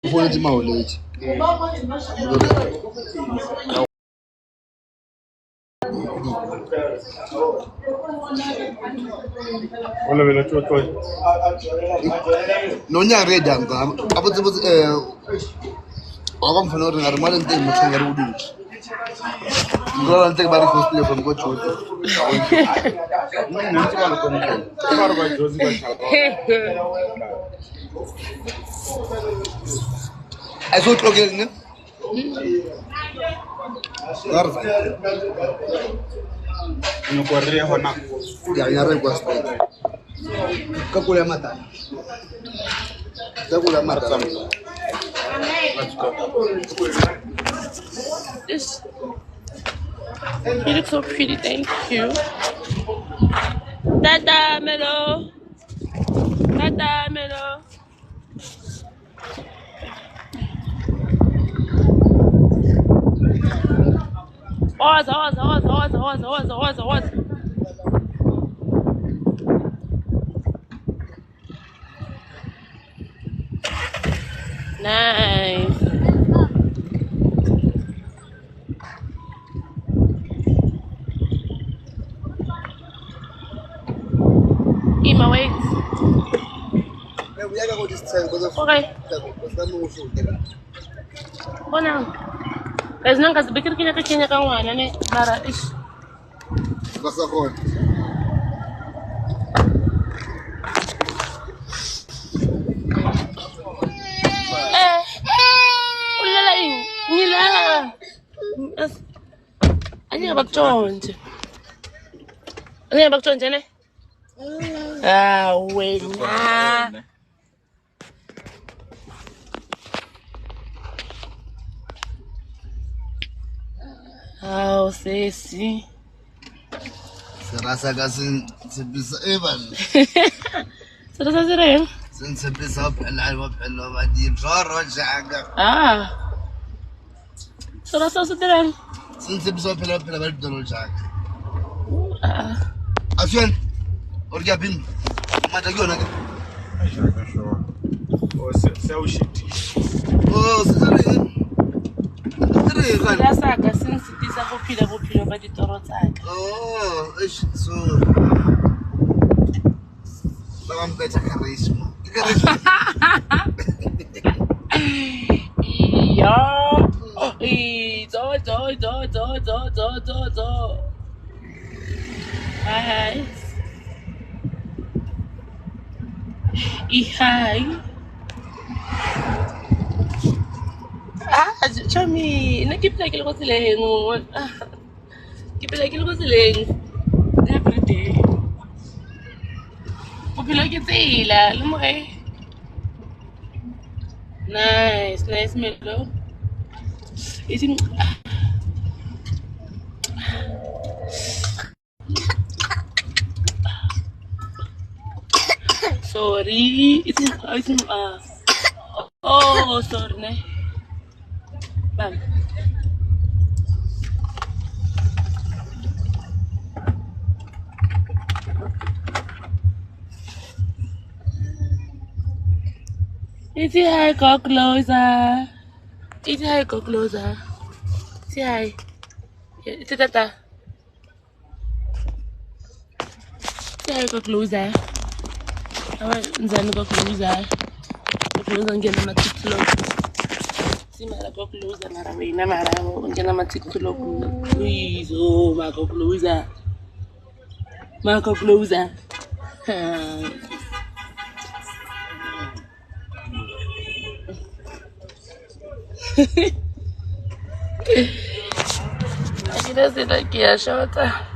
Ufuna ukuthi mawulethi. Wala vela chocho. Nonyaka redanga abuthi akamfana uri ngari mali nte muthunga ri uduki. Ngoba nte bari hostel from Gochuti. Nanti balo kona. Baro ba Jozi ba chapa. Aso tlogel ne? Garza. No corre hona. Ya re kwa straight. Ka kula mata. Ka kula mata. Let's go. This you look so pretty, thank you. Tata Melo. Tata Melo. Oz. Nice. Eat my weight. Okay. Go now. There's none because bigger Kenya can one and it Mara ish. Basta kon. Ulala in. Nila. Ani bakchonje. Ani bakchonje ne? Ah, wena. Oh, sesi. Serasa ka sentshepisa Evan. Serasa sereng? Sentshepisa phela ba di roro jaaka. Ah. Serasa sereng? Sentshepisa phela ba di roro jaaka. Ah. Afyan. Orja bin. Mata ke yona ke. Ashaka sure. Oh, se o shiti. Oh, sereng. Serasa ka sentshepisa go phila ba ditoro tsaka. Oh, so. Bang better charisma. Iya. Zo. Hai. Ihai. Chami, na ke pela ke le go tseleng. Ke pela ke le go tseleng. Every day. Bophelo ke tsela, le mo ge. Nice Melo. Sorry. Oh, sorry ne. Bam. It's hi, go closer. It's hi, go closer. Say hi. It's tata. Say hi, go closer. Nzani go closer. Go closer ngena ma TikTok. Simara go closer mara wena mara ngena ma TikTok. Please, oh, ma go closer. Ma go closer. Akina sila kia shota.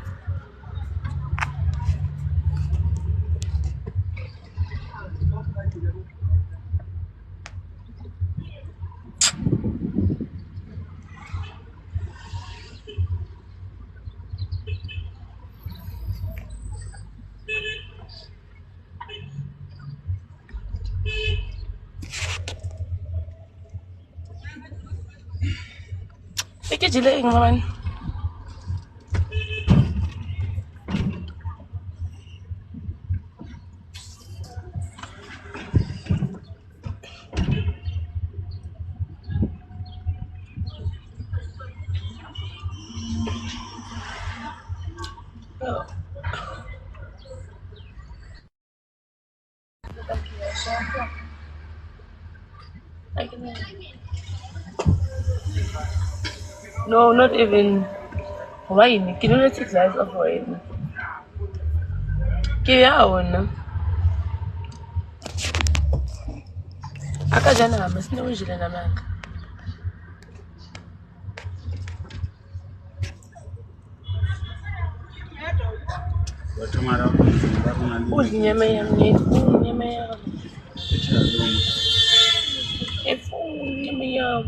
Ike jile ing naman. I can No, not even wine. Can you not 6 glass of wine? Give your own. Akajana, I'm still wishing in America. Who's nyama yam? Nyama yam. If nyama yam.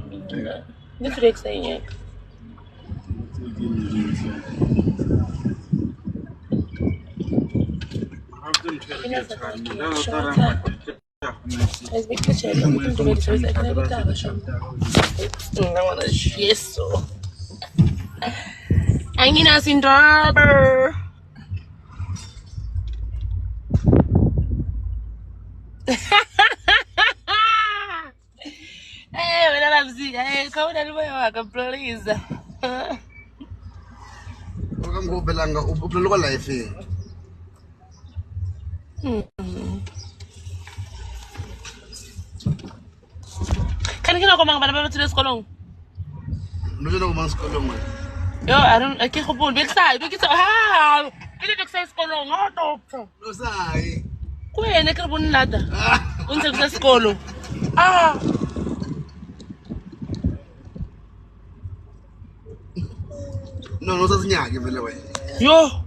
This is saying. As big as I can do it, I can have a show. I want to yes, so. I'm in a sindarber. Hey, when I'm seeing, hey, come on, anyway, please. Welcome to Belanga. Upload life here. Kan you come back to the school? No, you don't want school, man. Yo, I can't go big side. Big side. Ah, you big side school. No, No, say. Kuya, I can't go nada. Until the school. Ah. No, that's not give it away. Yo.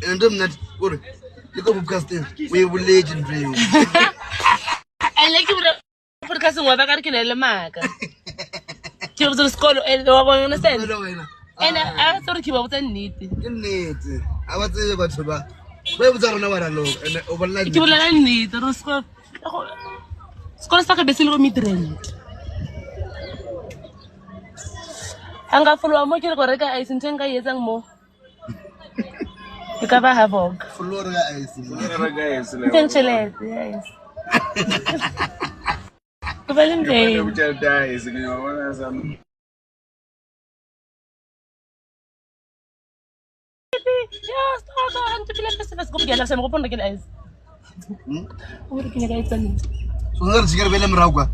And I'm not. What? You go casting. We will legendary. I like you for casting what I got in the mark. She was to the school and I understand. And I thought he was neat. You need. I was saying about Suba. Where was I know what I know? And overnight. You will need the school. School stuck a basic meet train. Hanga follow a motor correct ice in 10 years and more. You cover havoc. Florida ice. Potentially, yes. Valentine. Dies, Yeah, stop. I'm to be like this. Go get us and open the guys. What can you guys tell me? So let's get William Rauga.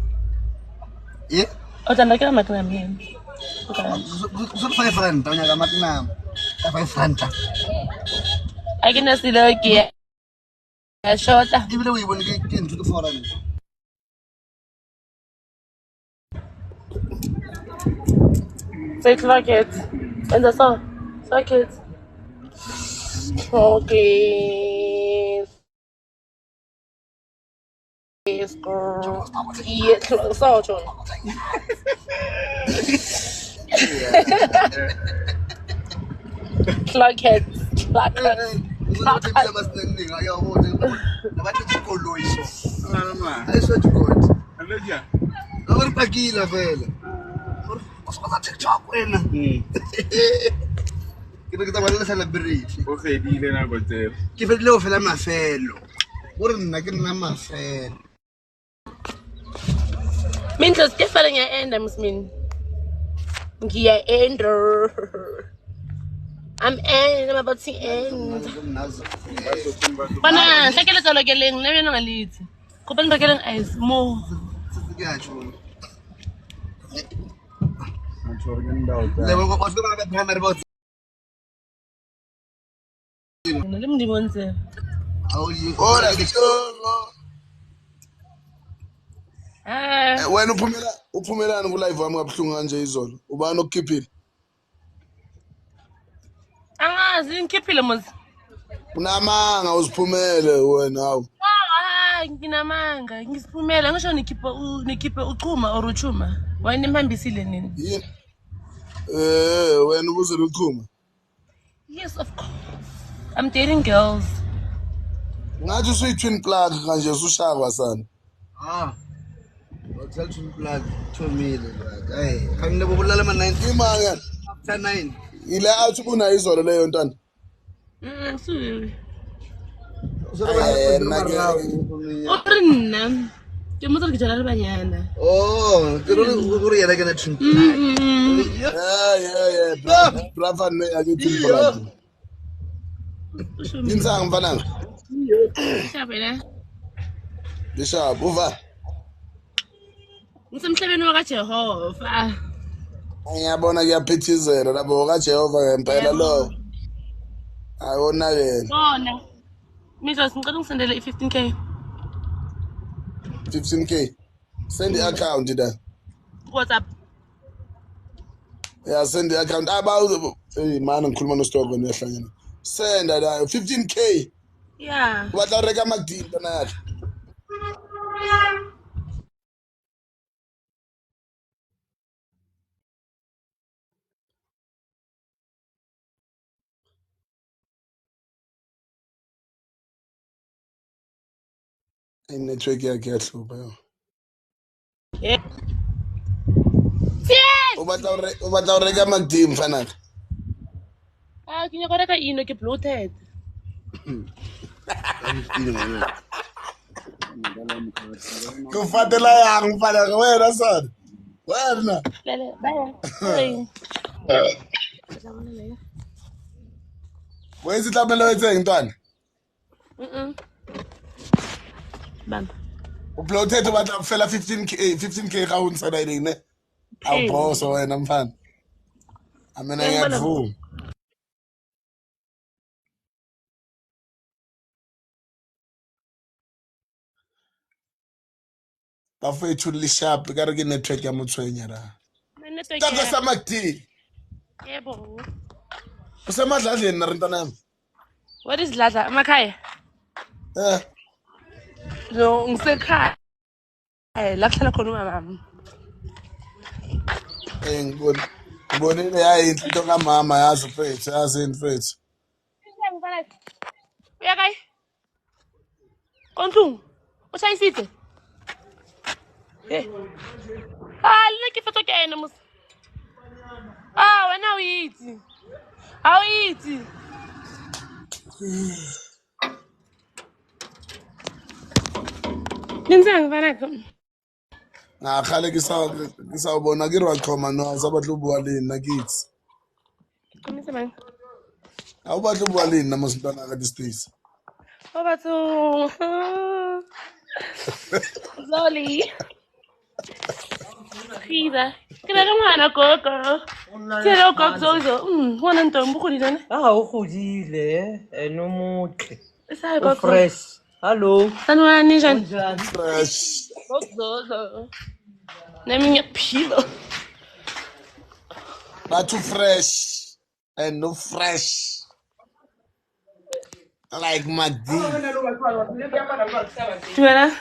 Yeah? Oh, I'm like a macram. So my friend, Tanya Matina. My friend. I can see the gear. A short. Even though we want to get into the foreign. Fake like it. And the song. Like it. Okay. Yes, girl. Yeah, close out on. Clockhead. Clockhead. I swear to God. I'm not a fella. TikTok when kita wala celebrate Okay, dile na gote. ke fedile go fela mafelo gore nna ke nna mafelo Mintos ke fela nya end musmin ngiya ender I'm about to end bana hlekele tsalo ke leng le bena ngalitse kopela ba keleng ice mo le mdibonse wena uphumelani ku-live wami kabuhlungu kanje izolo ubani okukhiphile angazi ngikhiphile mos unamanga uziphumele wena hawu nginamanga ngisiphumela ngisho nikhiphe uchuma or uchuma wayenimbambisile nini wena ubuzele uchuma yes of course I'm dating girls ngathi usuyi-twin plug kanje usushakwa sana Hotel twin plug 2 million hey khangile bobulala ama-19 imanga after 9 ile athi kunayo izolo leyo ntwana sorry uri nna ke motsa ke jala le banyana ke gore yena ke na twin plug brava ne a ke twin plug insang mfananga shabela Bishop uva Ngisemhlabeni wakaJehova. Ngiyabona kuyaphithizela labo kaJehova ngempela lo. Ayonakele. Bona. Mijos ngicela ungisendele i-15K. 15K. Send the account da. WhatsApp. Yeah, send the account. Hey man, ngikhuluma noStoko nehlangene. Send la 15K. Yeah. Batla reka magdi ntana yakhe. Network yakhe yahlupha yo. Yeah. Yes. Ubatla reka magdi mfana. Ah, ke nyaka reka ino ke bloated. Kufatela yang mfana wena son. Wena. Lele, bye. Hey. Where's itlamelo etseng ntwana? Bam. Uploaded batla kufela 15K ga o ntsana ile ne. Awu boss wena mfana. Amena ngiyakuvuma. Bafethu lisharp ka re ke network ya motswenya la. Taka sa magdi. Yebo. Usemadladleni na rentana yami. What is Dladla? Emakhaya? No, ngisekhaya. La kuhlala khona umama. Ngibonile yayi into kamama yazi mfethu, yazi mfethu. Uya kae? Kontlong. O tšhaisitse? Lena ke fetso ke ene mos. Wena o itse. Ha o itse. Nenzang banaka. Khale ke sa bona ke re wa qhoma no sa batlo bua le nna kids. Komise bang. A o batlo bua le nna mo sentana ka these days. O batho. Zoli. Khiza. Ke le ngwana gogo. Ke le gogo zozo. Ngwana ntombi go dile. O godile no motle. Sa go Fresh. Hello. Sanwana ninjani? Fresh. Gogo. Neminye philo. Not too fresh and no fresh. Like Magdi. Gimana?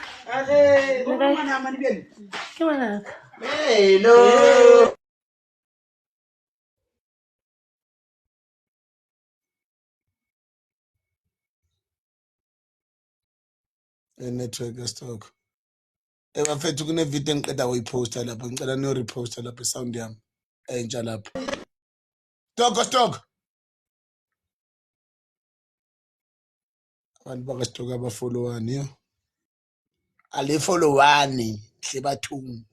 Gimana? Gimana? Hello. Network stock. Bafethu kune video engiqeda uyiposta lapha ngicela niyo reposta lapha sound yami entsha lapha. Stock. Abantu bakaStock abafollowani yo. Ale followani hle bathungu.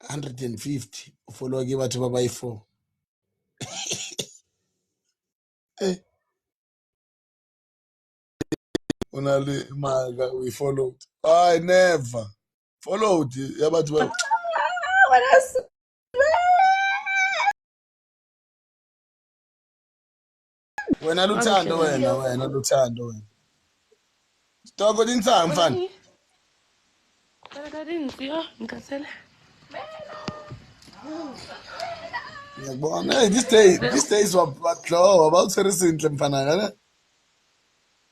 150 ufollow ke batho ba bayi 4. Unale maga we followed. I never followed ya batho ba. Wena luthando wena luthando wena. Stock odintsanga mfana. Ngikasela. Ngiyabona these days wabadlo abawutheri sinhle mfana kana.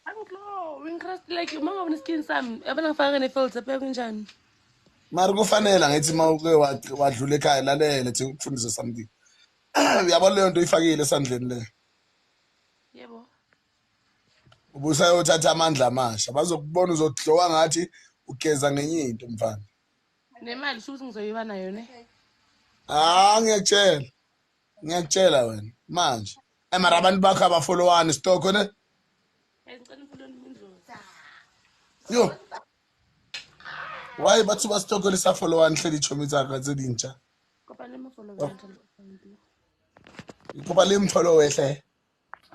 Anglo, interest like mangabona skin sami, yabona ngifaka ne-filter phela kunjani? Mara kufanele ngithi mawuke wadlula ekhaya lalele thi ukufundisa something. Uyabona leyo nto ifakile esandleni le. Yebo. Ubusayothatha amandla amasha bazokubona uzodlowa ngathi ugeza ngenye into mfana. Nemali futhi ngizoyiba nayo ne. Ngiyakutshela wena manje. Mara abantu bakho abafollowani Stock ne? Ngicela umfundo indlovu. Yo. Why batho ba Stock le sa followani hle dichomi tsa ka tse dintsha? Kopane mo follow ka account. Ikopa le mfollow wehle.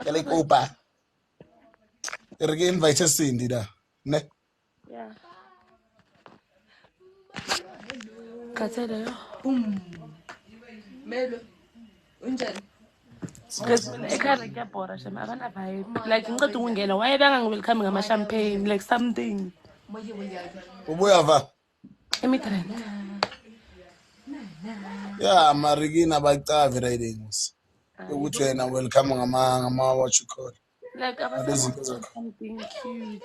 Ke le kopa. Re ke invite Cindy da. Ne? Yeah. Katsela yo. Melo. Unjani? Because ekhaya kuyabhora shema abana vibe. Like ngicela ukungena why bangangwelcome ngama champagne like something. Ubuya va. Emigrant. Yeah, marigina bacavi ridings. Ukuthi wena welcome ngama what you call. Like Alezi abasaba zakho. something cute.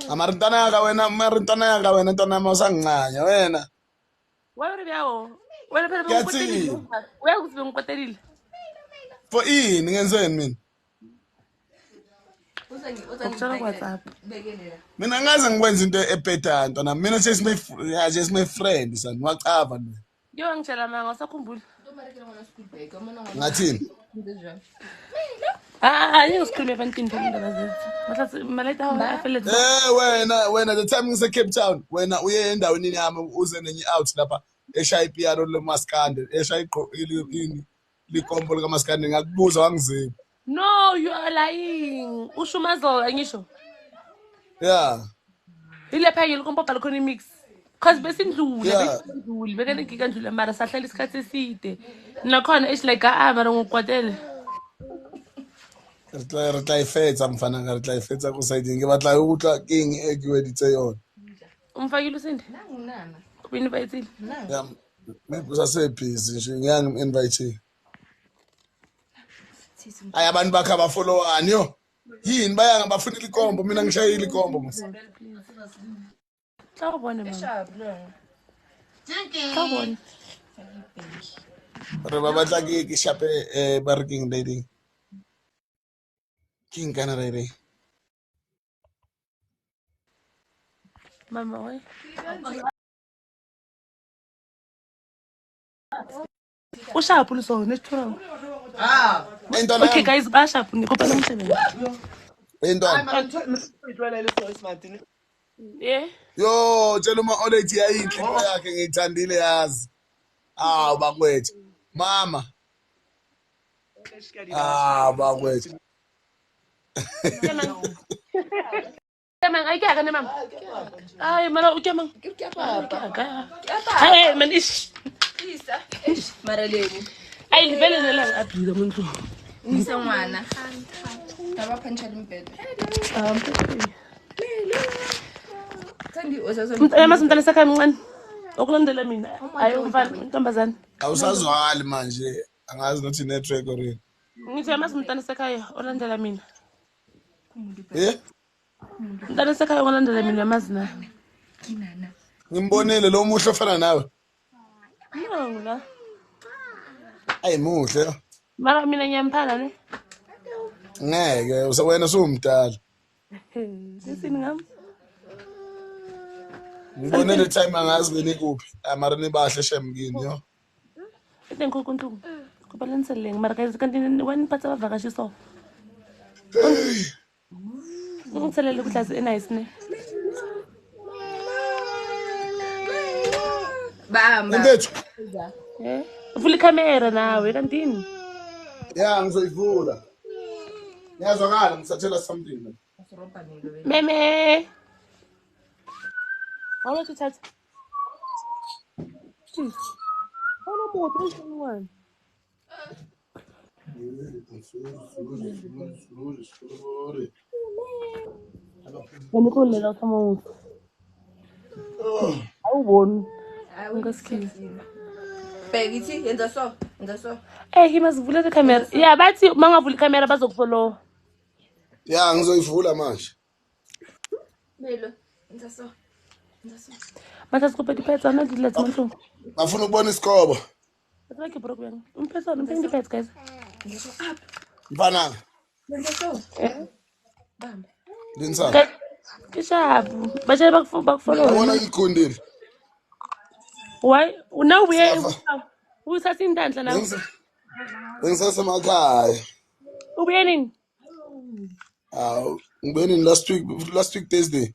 Amarintana yaka wena ntwana masangincanya wena. Why are you? Wena phela Kuyathi. bengikwetelile. Uyakuthi bengikwetelile. For ini ngenzeni mina? Ukutshela WhatsApp. Mina ngaze ngikwenza into ebhedana ntwana. Mina sesime friend son. Wacava mina. Yo ngitshela manga usakhumbula. Ngathini? Ngisikhulume ebantwini phela indaba zethu. Mhlawumbe maleta afele. Wena the time ngise Cape Town, wena uye endaweni yami uze nenye out lapha eshaya ipiano leMaskandi, eshaya ini likombo likaMaskandi ngakubuza wangiziba. No, you are lying. Ushumazo angisho. Yeah. Ile phake likompo bhala khona imix. Cause besindlule, Yeah. besindlule, bekade ngikandlule mara sahlala isikhathi eside. Nakhona ish like mara ngokwatele. Re tla ifetsa mfana re tla ifetsa go side nge batla ukutla king e ke weditse yona. Umfakile usindi? Ubinivayitile? Yeah. Maybe usase busy nje ngiyang invite. Ay abantu bakhe abafollowani yo. Yini bayanga bafunela ikombo mina ngishayile ikombo mos. Xa ubone mama. Xa ubone. Re ba batla ke shape barking lady. King kana re. Mama oy. Ushaphu luso nesithura. Entwana Okay guys, bashaphu ngikopela umsebenzi. entwana. Yeah. Yo, tshela uma Olet yayinhle into yakhe ngiyithandile yazi. Bakwethu. Mama. Bakwethu. Kemang ay kaya ka ni ma'am. Ay, mana ukemang. Hey, man ish. Maraleni. Ay, livele na lang abhiza muntu. Ngisa ngwana. Taba phantsha limbhedo. Kandi Mntana sakhe mncane. Okulandela mina. Ayi umfana intombazana. Awusazwali manje. Angazi nothi network or yini. Ngithi mntana sakhe olandela mina. Mntana sakhe olandela mina mazina. kinana. Ngimbonile lo muhle ofana nawe. Ngila. Ayi muhle. Mara mina ngiyamphana ne. Ngeke wena usumdala. Sisini ngam. Ngibonile time angazi beni kuphi. Mara nibahle shemkini yo. Tenko kuntu. Kubalanseleng mara guys kanti wani phatsa bavakashiso. Ngithelele ukudlazi enice ne. Bamba. Ndethu. Vula ikamera nawe kantini. Yeah, ngizoyivula. Ngiyazwakala ngisathela something. Meme. Awula tuthatha. Jeez. Awula moto ezincane. Ngikulela uthamo. Awuboni. Ngasikhile. Begithi yenza so. Yenza so. He must vula the camera. Yeah, bathi mangavula ikamera bazokufollow. Yeah, ngizoyivula manje. Melo. Yenza so. Yenza so. Manje sikuphe diphetsa na dilets manje. Bafuna ukubona isikhobo. Bathi ke broke yang. Umphetsa umphetsa diphetsa guys. Mfana. Yenza so. Bamba. Linsa. Kishabu. Baje bakufollow. Ubona ngikondile. Why? Now we are usatha indandla nawe. Ngisasemakhaya. Ubuye nini? Ngibeni last week Thursday.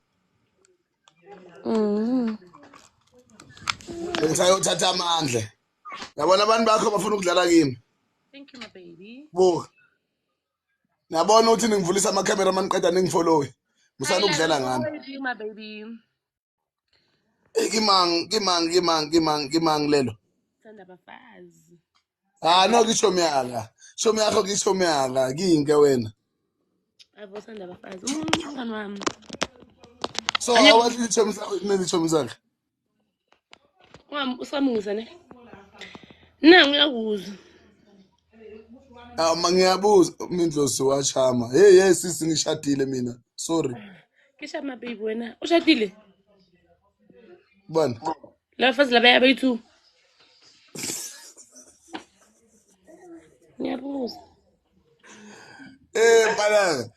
Ngisayothatha amandla. Yabona abantu bakho bafuna ukudlala kimi. Thank you my baby. Buka. Niyabona ukuthi ningivulisa ama-cameraman qeda ningifollow. Musana ukudlala ngami. My baby. Kimang lelo. Sanda bafazi. No kisho myaka. Show myakho kisho myaka. Kinke wena. Abo sanda bafazi. Umngani wami. So awathi ichomi sakho nezichomi zakhe. Usamungisa ne? Ngiyakuzwa. Mangiyabuza Mindlozi wachama. Hey sisi ngishadile mina. Sorry. Kisha my baby wena. Ushadile? Bani? La fazi laba yabayithu. Ngiyabuza. Bana.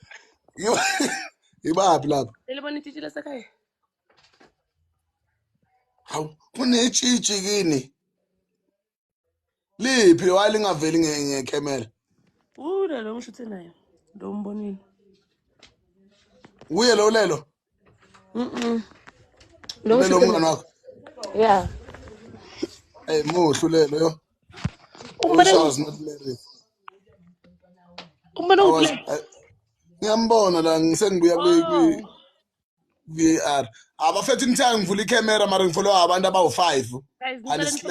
Ibaphi lapha? Elibona ithithi lasekhaya. Hawu, kunetshitshi kini. Liphi walingaveli ngekhemera? Lo ngishuthe nayo. Lo mbonini. Uye lo lelo? Lo Lelo mngani wakho. Yeah. Hey muhlu lelo yo. Umbona ngiyambona la ngisengibuya kwi VAR. Abafethu nithanga ngivula iCamera mara ngifollow abantu abawu5. Guys,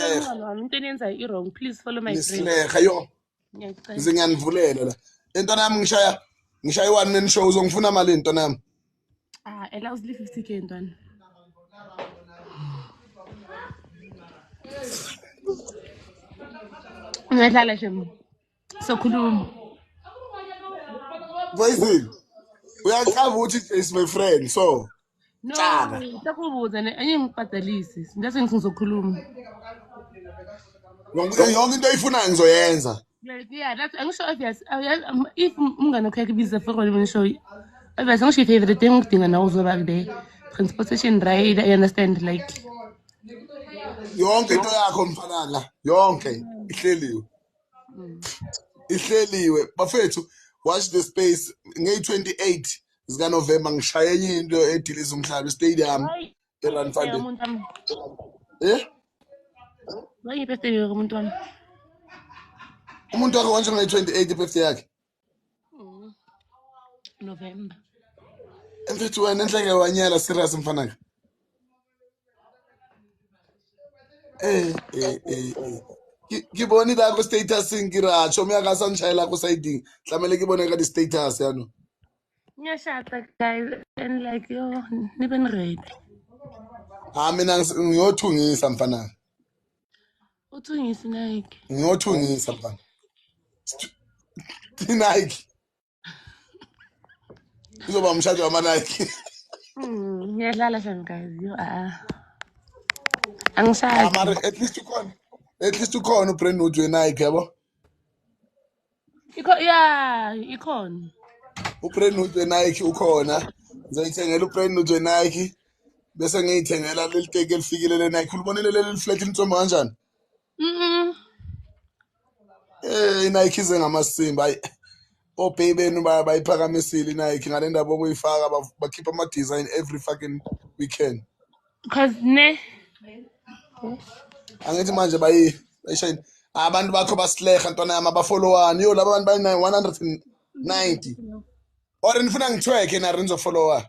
into eniyenza i-wrong. Please follow my friend. Nisleha yo. Ngiyacela. Ngize ngiyanivulela la. Into nami ngishaya i-one man show uzongifuna mali into nami. Ela uzile 50k ntwana. Ngiyadlala shem. Sokhuluma. Boyzini. Uyaqaba ukuthi is my friend so. No, takubuza ne angingibhadalisi. Ngase ngizokhuluma. Yonke into oyifunayo ngizoyenza. Yeah, that's I'm sure if umngane wakho yakubiza for one show. Obviously ngisho favorite thing ngidinga nawo uzoba there. Transportation ride, I understand like. Yonke into yakho mfanana, yonke ihleliwe. Ihleliwe. Bafethu, watch the space nge-28 zika November ngishaya enye into ediliza umhlaba stadium eRandfontein. Wayi birthday yomuntu wami. Umuntu wakho wanje nge-28 birthday yakhe. November. Mfethu wena enhleke wanyela serious mfanana. Ngiboni la ku status ngiratsho myaka sanishayela ku side hlamele ngibone ka di status yano. Ngiyashada guys and like yo nibe ready. Mina ngiyothungisa mfanana. Uthungisi Nike. Ngiyothungisa mfana. Nike. Izoba umshado wama Nike. Ngiyadlala shem guys yo Angishazi. Mara at least ukhona ubrand new Nike yabo. Ikhona. Ubrand new Nike ukhona. Ngizoyithengela ubrand new Nike bese ngiyithengela leli teke elifikile le Nike. Ulibonile leli flat intsomba kanjani? Nike ize ngamasimba hayi. Obhebeni bayiphakamisile Nike ngale ndaba okuyifaka bakhipha ama design every fucking weekend. Cause ne Angithi manje bayishayini abantu bakho basleha ntwana yami abafollowani yo laba bantu bayi 190 or nifuna ngithweke na renzo follower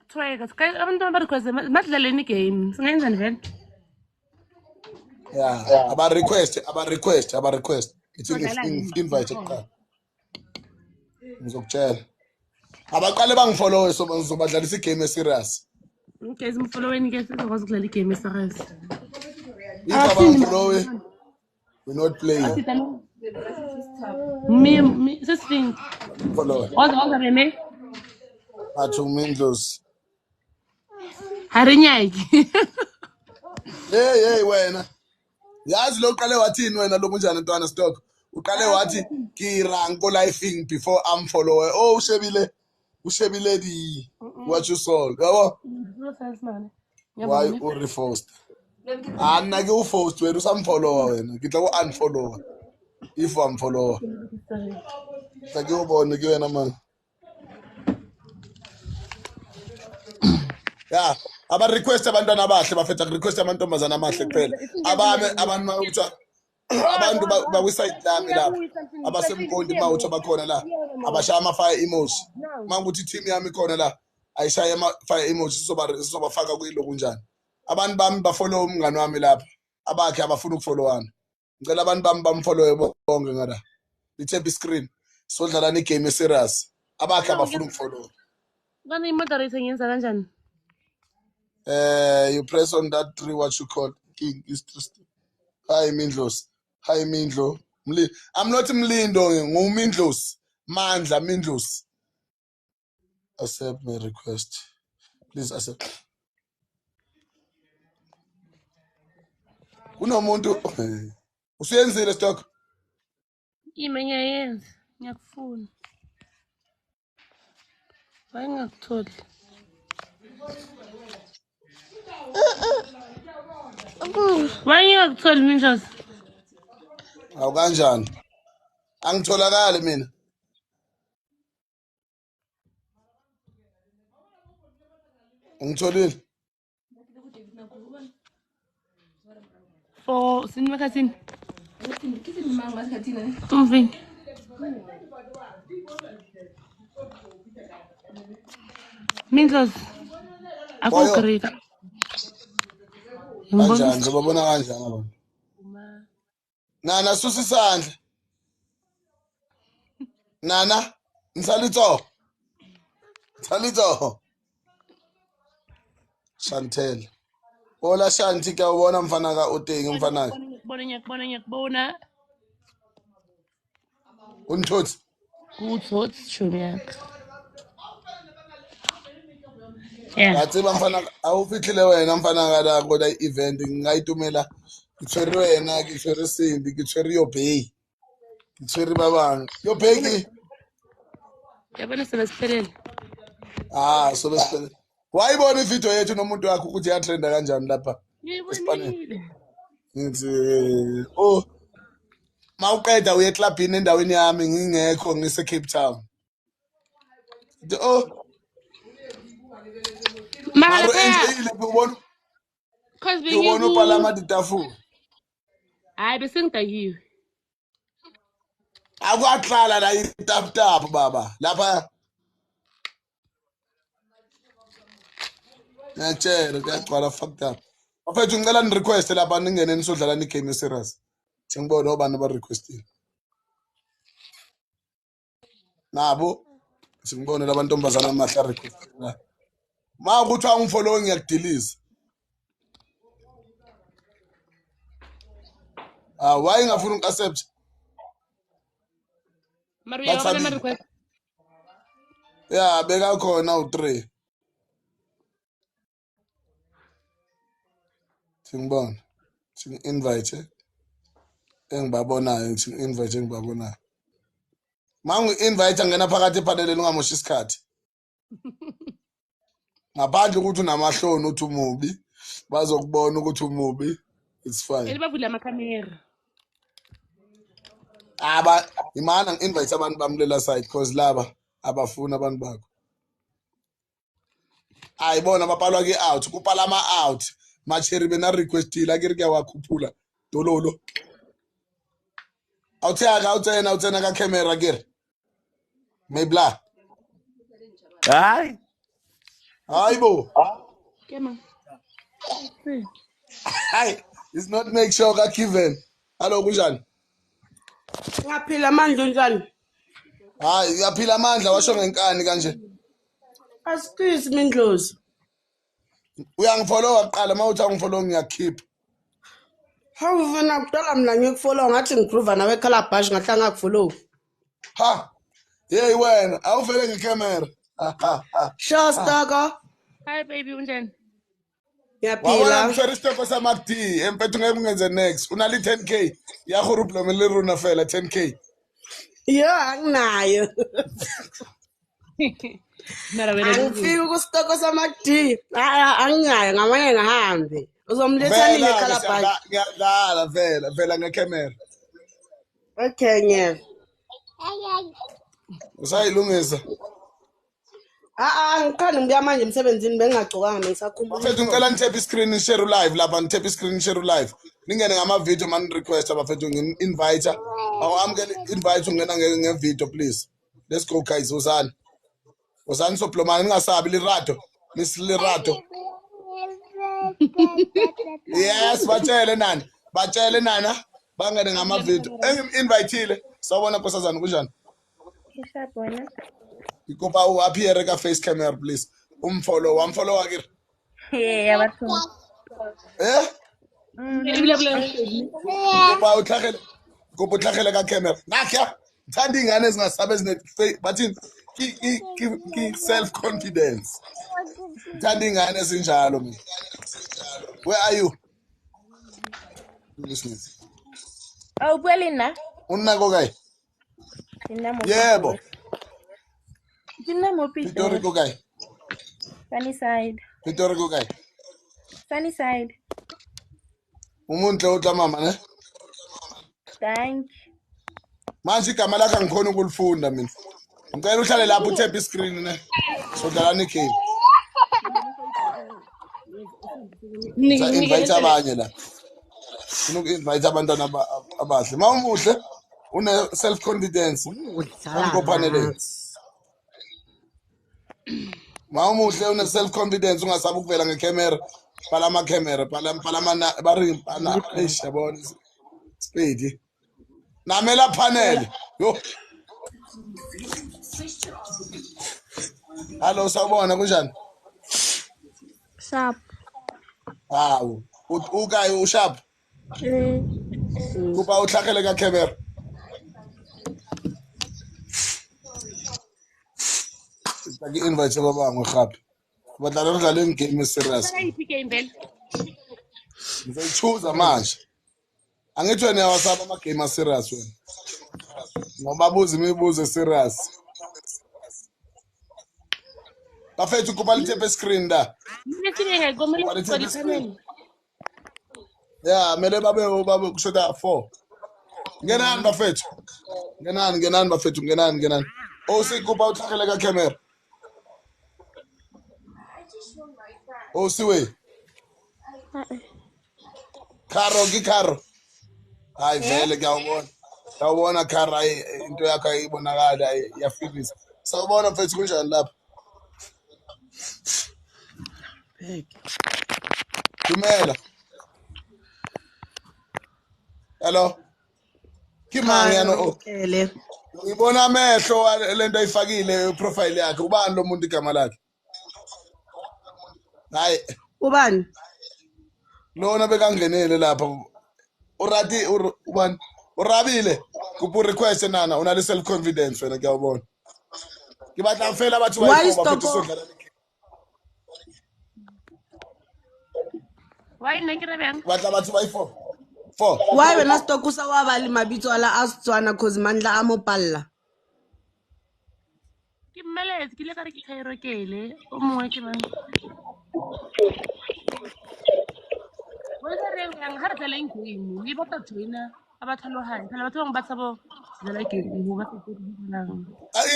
tweka guys abantu abarequest madlaleni game singayenzani vele aba request ithi invite eqala ngizokutshela abaqale bangifollow so ngizobadlalisa igame serious. Okay, simfolloweni ke sizokwazi ukudlala igame serious. If abangifollow we not playing. Me sesifing Follow waza beme athu Mindlozi harinyaki. hey wena yazi lo qale wathini wena lo kunjani ntwana stock uqale wathi kiranko lifing before I'm follower ushebile di what you saw yabo why you repost ana ke upost wena usamfollower wena ngitla ku unfollower if I'm follower take ubone ke wena man aba request abantwana abahle bafetha request amantombazana amahle kuphela abame abantu utha abantu bakwiside lami lapha abasemqondi mawuthi abakhona la abashaya ama-fire emoji mangukuthi team yami ikhona la ayishaya ama-fire emoji sizobafaka kuyilo kunjani abantu bami bafollow umngani wami lapha abakhe abafuna ukufollowana ngicela abantu bami bamfollowe bonke ngala lithe screen sodlala igame eserious abakhe abafuna ukufollow bani i-moderator ngenza kanjani you press on that tree what you call king is trusted. Hi Mindlosi. Hi Mindlo. I'm not Mlindo, ngumindlosi. Mandla Mindlosi. Accept my request. Please accept. Kunomuntu usuyenzile stock. Yimi ngiyayenza ngiyakufuna bayingakutholi bayingakutholi Mindlosi Awu kanjani? Angitholakala mina. Ngitholile. for sinimakathini umvini Mindlosi akugreat Kanjani ngizobona kanjani abantu? Nana susa isandla. Nana Nsalitso. Chantel. Ola Shanti ke ubona mfana ka Utengi mfana ke. ngiyakubona Unthothi. kuthothi shomi yakho yeah Yatsiba mfana awufihlile wena mfana ka la kodwa i-event ngingayitumela ngitshwere wena ngitshwere Simbi ngitshwere Yobey. Ngitshwere babanga. Yobey ke yabona sebesiphelele so bese. Wayibona ivideo yethu nomuntu wakho ukuthi yatrenda kanjani lapha Espaneni. ngiyibonile Ngithi mawuqeda uye eclubini endaweni yami ngingekho ngise Cape Town. mara Maro phela enjeyile ubona cause ubona uPalama ditafula. hayi bese ngidakiwe Akwahlala la itaptap baba lapha. Ngiyatshela kuyagcwala fucked up. Bafethu ngicela ni request lapha ningene nisodlala igame serious. Ngibone obani ba requestile. Nabo ngibone labantombazana amahla request. Ma ukuthi angifollow ngiyakudiliza. Why ngafuna uku-accept? mara uyawabona Bathandi. ama-request Yeah, beka khona u3. Singibona. Sing-invite engibabonayo, sing-invite engibabonayo. Mangu-invite angena phakathi epaneleni ungamoshi isikhathi. Ngaphandle ukuthi unamahloni uthi umubi, bazokubona ukuthi umubi. It's fine. elibavule amakhamera Imana ngi-invite abantu bamlela side because laba abafuna abantu bakho. Ayibona bapalwa ke out, kupala ama out. Macheri bena requestile akere ke wakhuphula dololo. Awutsena ka camera kere. Maybe Hayibo. ke ma Hayi, it's not make sure ka given. Hello kunjani? Ngaphila amandla njani? Hayi, uyaphila amandla washo ngenkani kanje. Asikisi Mindlosi. Uyangifollow waqala mawuthi angifollow ngiyakhipha. Hawu ufuna kuqala mina ngikufollow ngathi ngigroova nawe Calabash ngahlanga ngakufollow. Ha. Hey wena, awuvele ngecamera. Sure staka. hi baby unjani Wabona Yaphila. ngishore isitepo samakdi, empethu ngeke ungenze next. Unali 10k. Yahuruplo meliruna fela 10k. Yeah, anginayo. mara wena Angifiki kusitoko samakdi. Anginayo ngamanye ngahambe. Uzomletha nini Calabash? Ngiyadlala vela ngecamera. Okay, ngiyeza. Usayilungisa. Ngikhani ngibuya manje emsebenzini bengingagcokanga bengisakhumbula. Bafethu ngicela nitap screen share live lapha nitap screen share live. Ningene ngama-video man request abafethu ngin-invite. Awamukele invite ungena nge-video please. Let's go guys wozani. Wozani soplomani ningasabi lirato. Miss Lirato. Yes, batshele nani. Batshele nana bangene ngama-video. Engim-inviteile. Sawubona nkosazana kunjani? Sharp wena. Ikopa u-appear ka face camera please. Umfollow akere. Yeah, batho. Kopa utlhagele ka camera. Nakya. Thanda ingane ezingasabe bathini ki self confidence. Thanda ingane ezinjalo mina. Where are you? Oh, Buelina. Unako kai? Yebo. Dinamo Pitori ko kai? Sunny side. Pitori ko kai? Sunny side. Umuntu utla mama ne? Thank you. Manje igama lakhe angikhona ukulifunda mina. Ngicela uhlale lapho utap iscreen ne. Sodlalana igame. Invite abanye la. Invite abantwana abahle. Mawumuhle une self confidence. Angikophanele. Mawumuhle une self confidence ungasabi ukuvela ngecamera. Phala ama camera, phala bari ana yabona speed. Namela panel. Yo. Hello sawubona kunjani? Sharp. Hawu. Ukay ushap. Kuba utlhagele ka camera. Taki invite baba bangwe gape. Badlala udlala ingame serious. Ngizoyichuza manje. Angithi wena uyawasaba ama-game serious wena. Ngoba buza imibuzo serious. Bafethu kuba lithe screen da. Yeah, mele babe kushoda 4. Ngenani bafethu. Ngenani bafethu ngenani. Osikuba utlhagele ka camera. Osiwe. Karo. Hayi vele ngiyawubona. Sawubona Kara into yakho ayibonakala yafikisa. Sawubona mfethu kunjani lapha? Dumela. Hello. Kimanga yano. Ngibona amehlo lento ayifakile profile yakhe. Ubani lo muntu igama lakhe? Hayi. Ubani? Lona bekangenele lapha. Urati ubani? Urabile. Kupu request nana una le self confidence wena ngiyabona. Ngibatla mfela bathi wayifoba futhi sodlala. Why nakira bang? Batla bathi wayifoba. Why wena stokusa wa bali mabitso ala a Setswana cause mandla a mo palla? Ke mmeletse ke le ka re ke khairokele o mongwe ke bang. Wena re yang ha re tla leng game le bota joina abathalohanye phela batho bang ba tsabo dlala game ho ba tsotsi.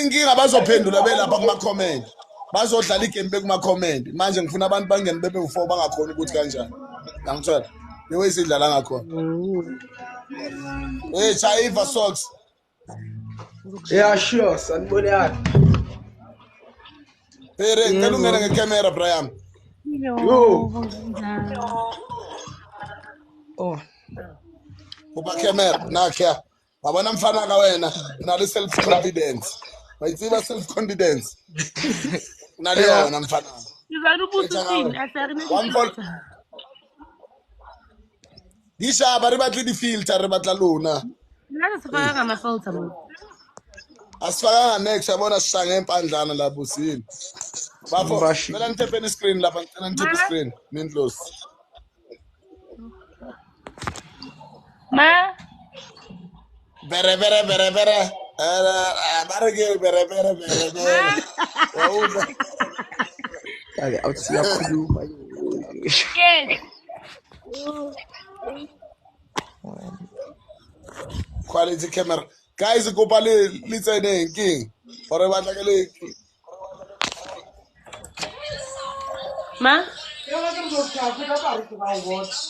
Inkinga bazophendula belapha kuma comment. Bazodlala igame bekuma comment. Manje ngifuna abantu bangene bebe u4 bangakhona ukuthi kanjani. Ngangithola. Lewe isidlala ngakhona. Chaiva socks. Yeah, sure, sanibone yakhe. Pere ngicela ungene ngecamera Brian. Yo. Oh. Kuba camera nakya. Wabona mfana ka wena unale self confidence. Wayitsiba self confidence. Unaleyona mfana. Izana ubusisini asarine. Ngishaba re batla di-filter re batla lona. Nna se faka ngama-filter mo. Asifakanga next yabona sishange empandlana lapho sini. Bafo, ngicela nithephe screen lapha, ngicela nithephe screen. Nindlosi. Ma. Bere. Bareke bere. Wawuza. Ake awusiyakhuluma. Yes. Quality camera. Guys, go pale litsene inking. Ore batla ke le Ma?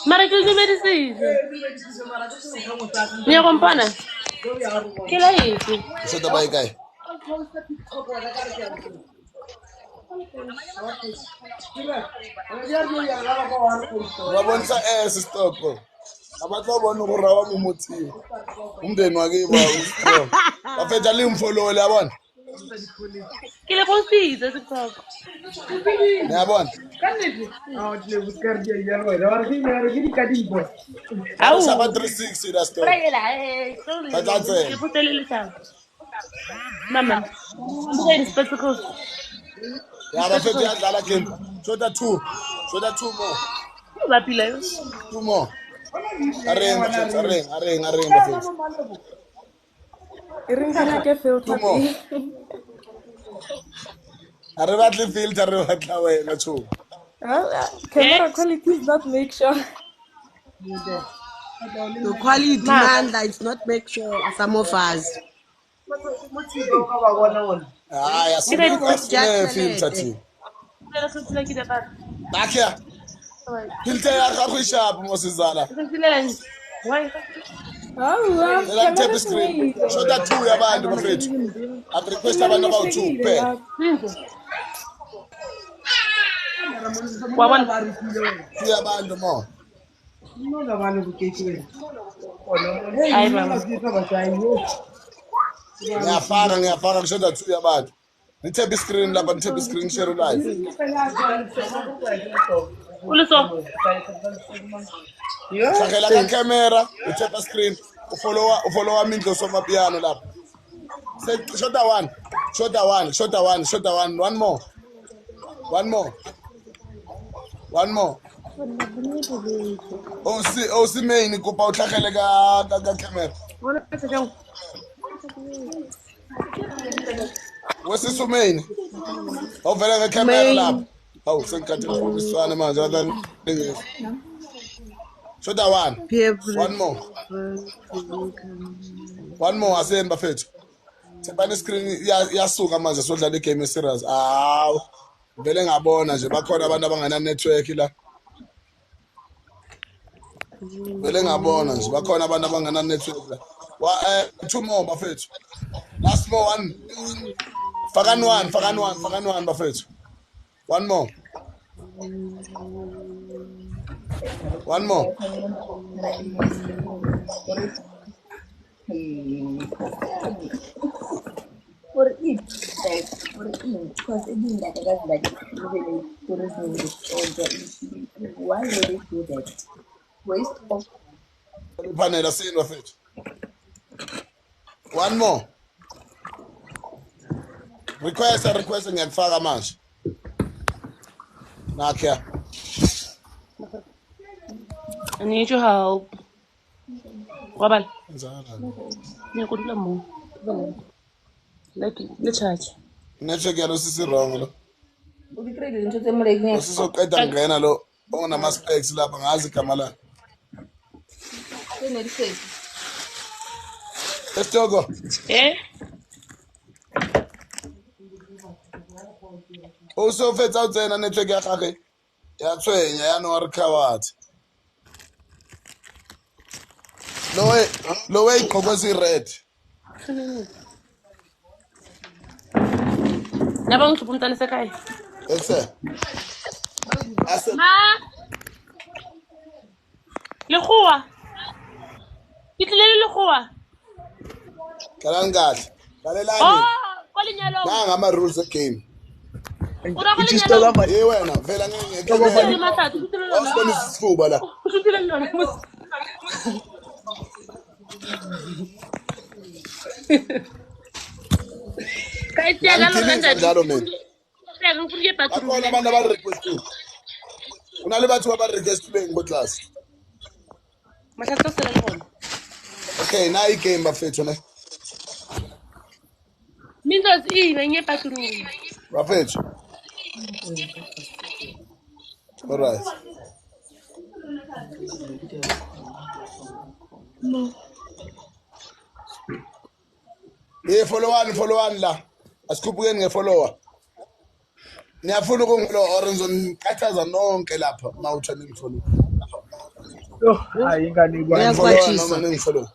Mara ke dumedisitse. Nia kompana? Ke la etse. Shota ba ikae? Wa bontsha stock. Abatla bona go rawa mo motsing. Umndeni wakiba ustrong. Bafetha limfollow yabona. Ke le postitse TikTok. Yabona? Au. Ba shaba 360 da stock. That's it. Ke potele le tsa. Mama. Buka di spectacles. Ya bafetha yadlala game. Shota 2. Shota 2 more. Ba pila yo. 2 more. Areng bafetha. Ringana ke filter. 2 more. Are battle filter re batla wena tho. Camera quality is not make sure. The quality man, it's not make sure some of us. Ah, asine filter thi. Ke se tsela ke di apara. Bakya. Filter ya gago sharp mo sizala. Ke se why? Oh, Ela tap screen. Shota 2 yabantu bafethu. Aku request abantu abawu2 kuphela. Wabona? Yabantu mo. Hayi mama. Ngiyafaka kushota 2 yabantu. Nitap screen lapha nitap screen share live. Uliso. Sakela ka camera, utap screen. Ufollow mindlo soma piano lapha. Shota 1. One more. Oh si main kopa o tlhagele ka camera. Bona se jang. What's this main? Oh vela ka camera lapha. Oh senkathi ngifundiswana manje than thing. Shota 1. One more asen bafethu. Thebani screen yasuka manje sodlala igame serious. Aw. Vele ngabona nje bakhona abantu abangena network la. Vele ngabona nje bakhona abantu abangena network la. 2 more bafethu. Last more one. Fakan one bafethu. One more. For it, because it didn't like tourism why would they do that? Waste of Panela sini bafethu. One more. Request ngiyakufaka manje. Nakya. I need your help. Wabala. Ni ko dula mo. Like the church. Network yalo sisi wrong lo. Ulikredi into the mleke. Usizoqeda ngena lo onama specs lapha ngazi igama la. Esitoko. Usofetsa o tsena network ya gage. Ya tshwenya ya no recovered. Lo way qokwesi red. Naba ngithupa umntana sekhaya. Ese. Ma. Lekhuwa. Itlele lekhuwa. Kalani kahle. Lalelani. Oh, kwalinyalo. Nanga ama rules of game. Ura kwalinyalo. Wena vela ngeke. Awusibona isifuba la. Ushutile lona mus. Kayitiyaka lo kanjani? Njalo mina. Ngifike bathroom. Bakhona abantu abarequesting. Unale bathu abarequesting ngo class. Mahlatso sela le bona. Okay, na igame bafethu ne. Mindos benye bathroom. Bafethu. All right. No. Follow one la. Asikhupukeni ngefollower. Niyafuna ukungifolo or ngizoniqhathaza nonke lapha mawuthi ningifolo. Yo, hayi ingane kwani. Ngiyangifolo noma ningifolo.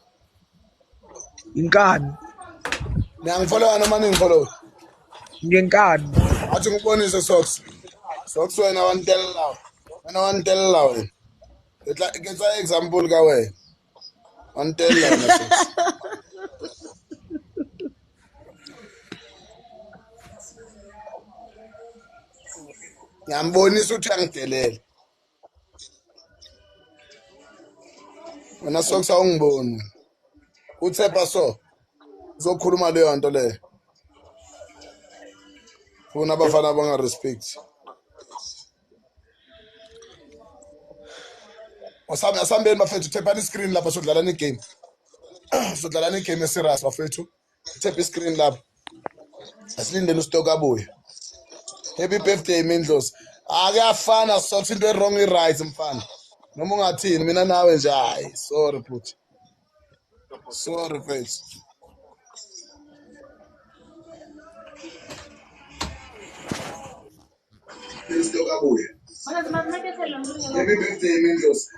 Inkani. Niyangifolo noma ningifolo. Ngenkani. Athi ngibonise socks. Socks wena wantella. Wena wantella wena. Ketsa example ka wena. Wantella wena socks. Ngiyambonisa ukuthi angidelele. Wena socks awungiboni. Uthepa so. Uzokhuluma leyo nto leyo. Funa abafana banga respect. Asambeni bafethu thepa ni-screen lapha sodlala ni-game. Sodlala ni-game eserious bafethu. Thepa i-screen lapha. Asilindele ustock abuye. Happy birthday Mindlozi. Akuyafana socks into wrong right mfana. Noma ungathini mina nawe nje hayi sorry bhuti. Sorry face. Ustock abuye. Happy birthday Mindlozi.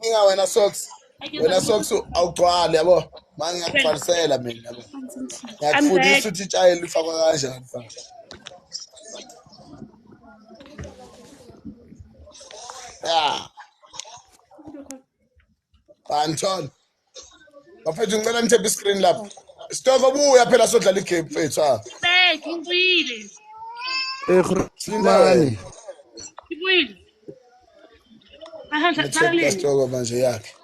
Inga wena socks. Wena socks awugcwali yabo. Manje ngiyakufalisela mina yabo. Ngiyakufundisa ukuthi itshayeli ifakwa kanjani mfana. Yeah. Anton. Bafethu ngicela nithephe i-screen lapha. Stock obuya phela sodlala i-game fethu ha. Ngibuyile. Mani. Ngibuyile. Ngithephe stock manje yakhe.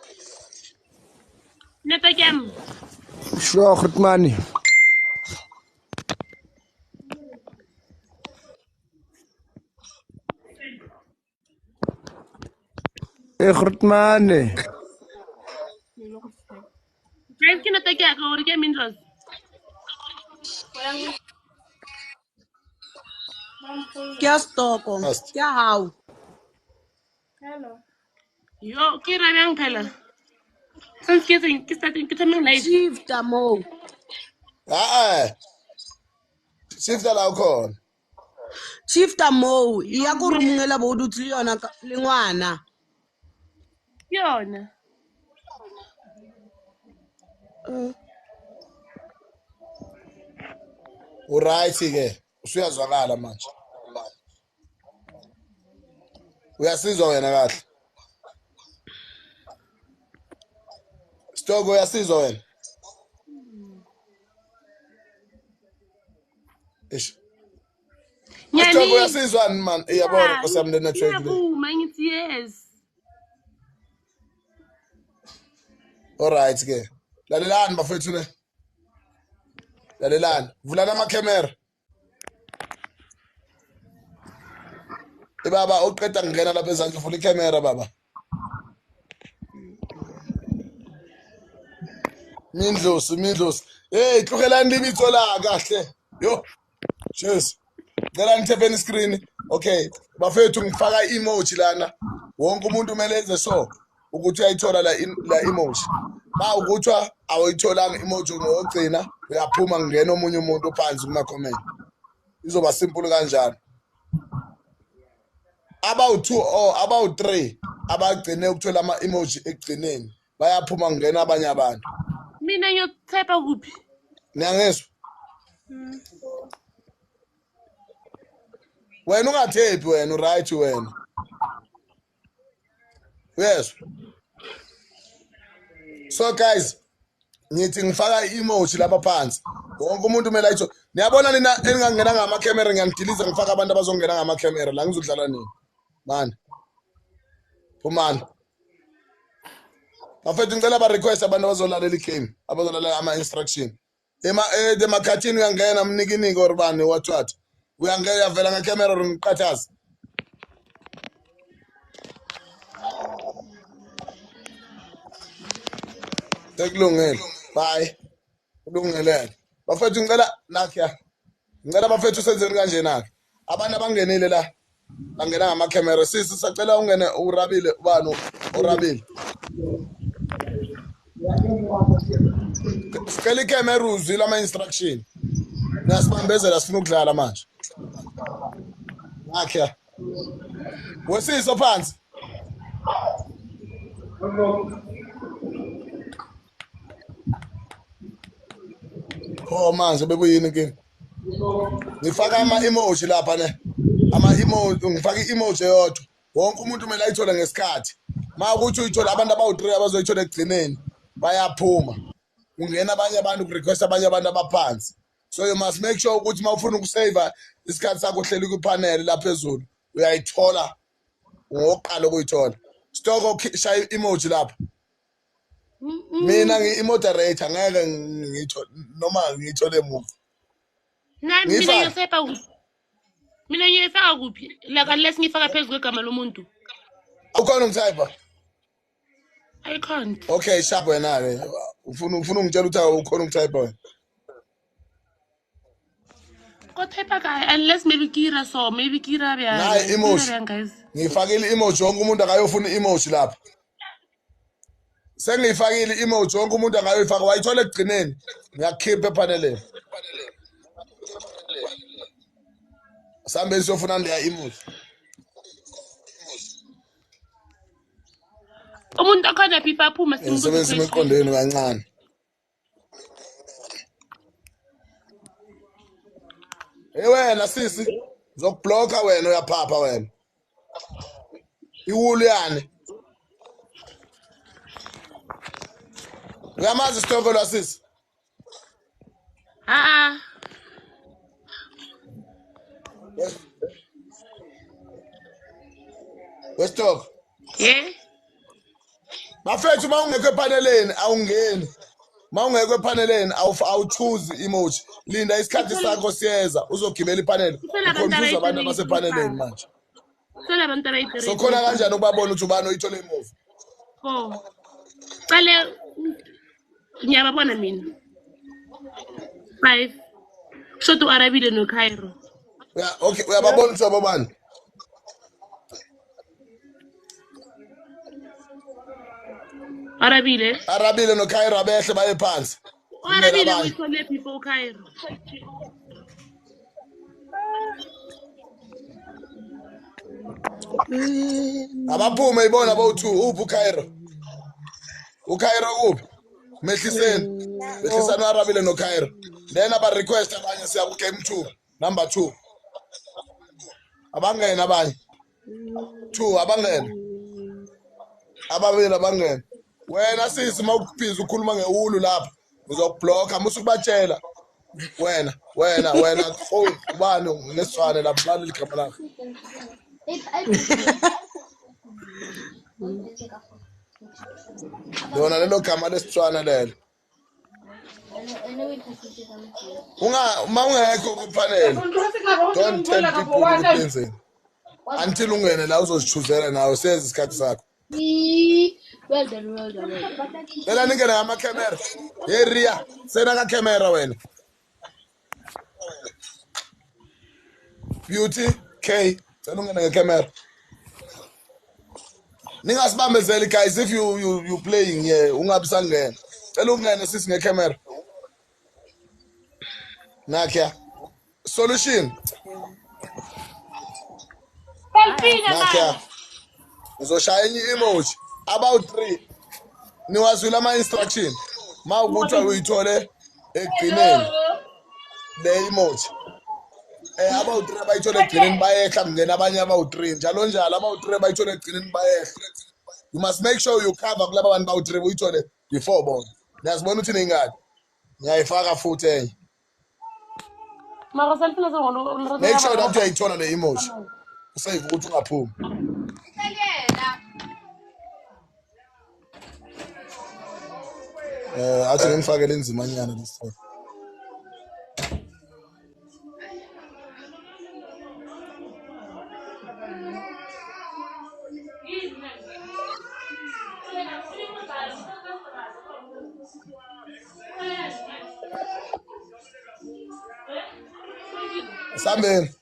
Nepekem. Sure Grootmani. Grootmani. Guys, can I take a go again, Mindlozi? Kya stoko. Kya how? Hello. Yo, kira bang phela. Since ke tsameng live. Shift mo. Shift la ukhona. Shift mo. Iya ku rumungela bo dutsi yona le ngwana. Yona. Uright ke. Usuyazwakala manje. Uyasizwa wena kahle. Stock uyasizwa wena. Ish. Stock uyasizwa man. Iyabona osamle network le. Ngiyavuma ngithi yes. Alright ke. Lalelani bafethu le. Lalelani. Vulana ama-camera. Baba uqeda ngena lapha ezantsi uvula i-camera baba. Mindlozi. Hey, tlogelani libitso la kahle. Yo. Cheers. Ngicela nithephe i-screen. Okay, bafethu ngifaka i-emoji lana. Wonke umuntu kumele enze so ukuthi uyayithola la emoji. Ba ukuthi awuyitholanga emoji ngokugcina uyaphuma ngena omunye umuntu phansi kuma comment. Izoba simple kanjalo. About 2 or about 3 abagcine ukuthola ama emoji ekugcineni bayaphuma ngena abanye abantu. Mina ngiyothepa kuphi? Niyangizwa? Wena ungathephi wena uright wena. Yes. So guys, ngithi ngifaka i-emoji lapha phansi. Wonke umuntu kumele ayitho. Niyabona nina engangena ngama camera ngiyangidiliza ngifaka abantu abazongena ngama camera la ngizodlala nini. Man. Phumani. Bafethu ngicela ba request abantu abazolalela i-game, abazolalela ama instruction. Emakhathini uyangena mnikiniki or bani what. Uyangena vela ngecamera or ngiqhathaza. Sekulungile. Bye. Kulungile. Bafethu ngicela nakya. Ngicela bafethu senzeni kanje nakhe. Abantu abangenile la bangena ngama camera sisi sacela ungene urabile ubani urabile. Sicela i-camera uzwile ama instruction. Nasibambezela sifuna ukudlala manje. Akhe. Wesiso phansi. Oh manje bekuyini inkinga? Ngifaka ama-emoji lapha ne. Ama-emoji ngifaka i-emoji eyodwa. Wonke umuntu kumele ayithole ngesikhathi. Mawukuthi uyithola abantu abawu3 abazoyithola ekugcineni bayaphuma. Ungena abanye abantu request abanye abantu abaphansi. So you must make sure ukuthi mawufuna ukusave isikhathi sakho uhleli kupanel lapha phezulu uyayithola ngoqala ukuyithola. Stoko shaya emoji lapha. Mina ngi-moderator ngeke ngitho noma ngithole emuva. Nami mina ngiyosepa kuphi? Mina ngiyifaka kuphi? Like unless ngifaka phezulu kwegama lomuntu. Ukhona ungitype? I can't. Okay, sharp wena ke. Ufuna ungitshela ukuthi ukhona ungitype wena. Go type ka unless maybe kira so maybe kira bya. Nayi emoji. Guys. Ngifakile emoji wonke umuntu akayofuna emoji lapha. Sengiyifakile emoji wonke umuntu angayoyifaka wayithola ekugcineni. Ngiyakhipha epaneleni. Sambe siyofuna leya emoji. Umuntu akhona phi aphuma simbuzo. Ngisebenza imiqondweni kancane. Wena sisi ngizokubloka wena uyaphapha wena. Iwulu yani. Uyamazi Stoko lo sisi? Westoko. Yeah. Bafethu mawungekho epaneleni awungeni. Mawungekho epaneleni awuchoose emoji. Linda isikhathi sakho siyeza uzogibela ipanel. Uconfuse abantu abasepaneleni manje. Sona abantu abayithere. So khona kanjani ukubabona ukuthi ubani oyithole imove? Oh. Qale ngiyababona mina. 5. Shoto Arabile no Cairo. Yeah, okay, uyababona ukuthi ababani? Arabile no Cairo abehle baye phansi. Arabile uyithole before Cairo. Abaphume ibona abo2 uphi Cairo? UCairo kuphi? Mehliseni. Mehlisana Arabile no Cairo. Then aba request abanye siya ku game 2, number 2. Abangena abanye. 2 abangena. Ababili abangena. Wena sisi mawukuphiza ukhuluma ngewulu lapha uzokubloka musukubatshela wena ubani ngesifane lapha bani ligama lakho Yona lelo gama lesitswana lelo Mawungekho kufanele don't tell people ukuthi until ungene la uzozichuzela nawe sezi isikhathi sakho Well done. Ela ningene ngama camera. Hey Ria, sena ka camera wena. Beauty K, sena ungene nge camera. Ningasibambezeli guys if you playing here ungabisangena. Cela ungene sisi nge camera. Nakya. Solution. Nakya. Uzoshaya enye emoji. About 3 niwazwile ama instruction mawukuthi uyithole egcineni le emoji about 3 abayithole egcineni bayehla ngena abanye about 3 njalo njalo about 3 abayithole egcineni bayehla you must make sure you cover kulabo bantu bawu3 uyithole before bona ngiyazibona ukuthi ningadi ngiyayifaka futhi enye Mara selfie lezo make sure that uyayithola le emoji usave ukuthi ungaphumi athi ngimfakele inzimanyana lesifo Sambeni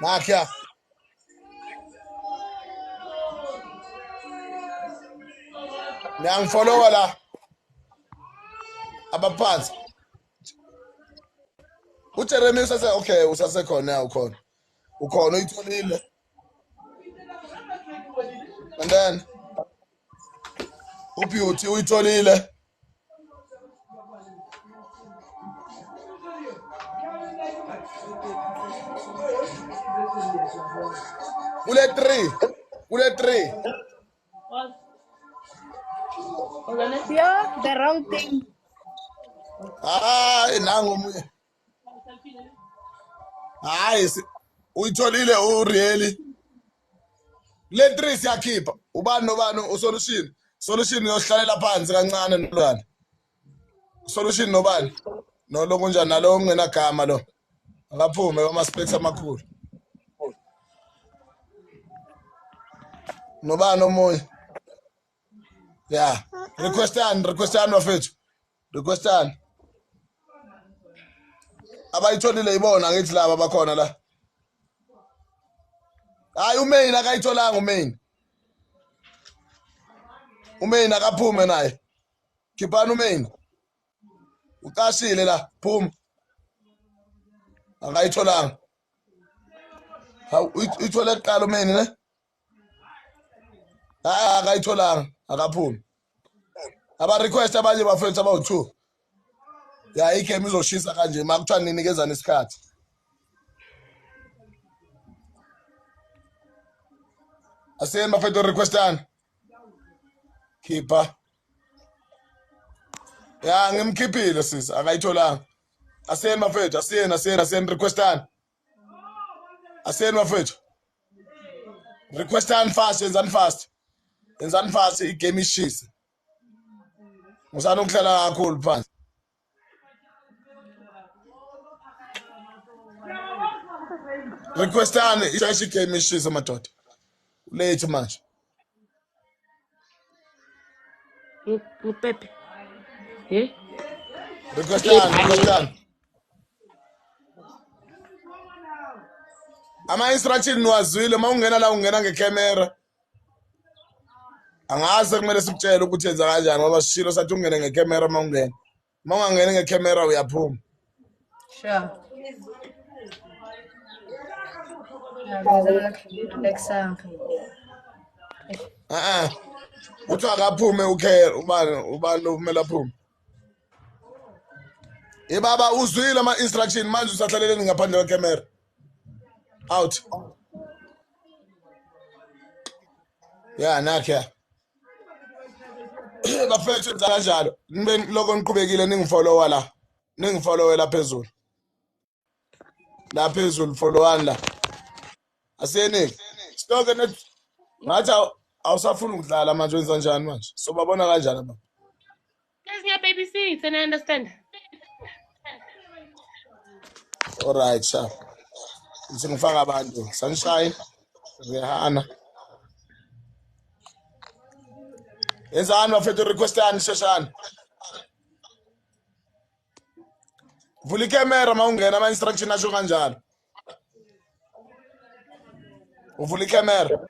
Nakya Ngiyangifollowa la abaphansi uJeremy usase okay usasekhona ukhona ukhona uyitholile. And then uBeauty uyitholile. Kule 3. Yeah, the wrong thing. Hayi nangu munye. Hayi uyitholile ureally. Le 3 siyakhipha. Ubani nobani usolution. Solution yohlalela phansi kancane nolwana. Solution nobani? Nolo kunjani nalo ongenagama lo. Akaphume ama specs amakhulu. Nobani omunye. Yeah. Requestan bafethu. Requestan. Abayitholile ibona ngithi laba bakhona la. Hayi uMain akayitholanga uMain. uMain akaphume naye. Khiphana uMain. Uqashile la, phuma. Akayitholanga. Hawu uyithole kuqala uMain ne? Akayitholanga, akaphumi. Aba request abanye bafethu abawu2. Ya igame izoshisa kanje makuthiwa ninikezana isikhathi. Asiyeni bafethu requestani. Khipha. Ya ngimkhiphile sis, akayitholanga. Asiyeni bafethu, asiyeni requestani. Asiyeni bafethu. Requestani fast, yenzani fast. Yenzani fast igame ishisa. Musana ukuhlala kakhulu phansi. Requestani ishayisha igame ishisa madoda. Late manje. Upepe. Eh? Requestani. Ama instruction niwazwile mawungena la ungena ngecamera. Angazi kumele sikutshele ukuthi yenza kanjani ngoba sishilo sathi ungene ngecamera mawungena. Mawungangena ngecamera uyaphuma. Sure. Uthi akaphume ukhe ubani lo kumele aphume. Baba uzwile ama instruction manje usahlaleleni ngaphandle kwecamera. Out. Yeah, nakhe. Bafethu enza kanjalo. Nibe lokho niqhubekile ningifollowa la. Ningifollowe la phezulu. La phezulu followan la. Asiyeni. Stoke net ngathi awusafuna ukudlala manje wenza kanjani manje? So babona kanjani baba? Guys, your baby seats and I understand. All right, sir. Ngifaka abantu. Sunshine. Rihanna. Yenzani bafethu requestani sheshana. Vula icamera mawungena ama instruction asho kanjalo. Uvula icamera.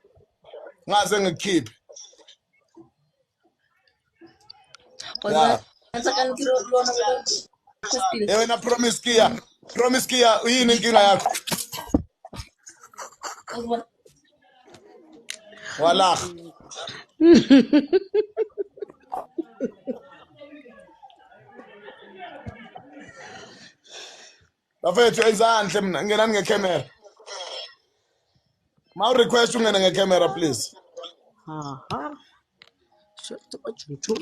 Ngaze ngikhiphe. Yeah. Wena promise Kia. Promise Kia uyini inkinga yakho? Walah. Bafethu enzanhle mina ngenani ngecamera. Ma request ungena ngecamera please. Aha. Shut up.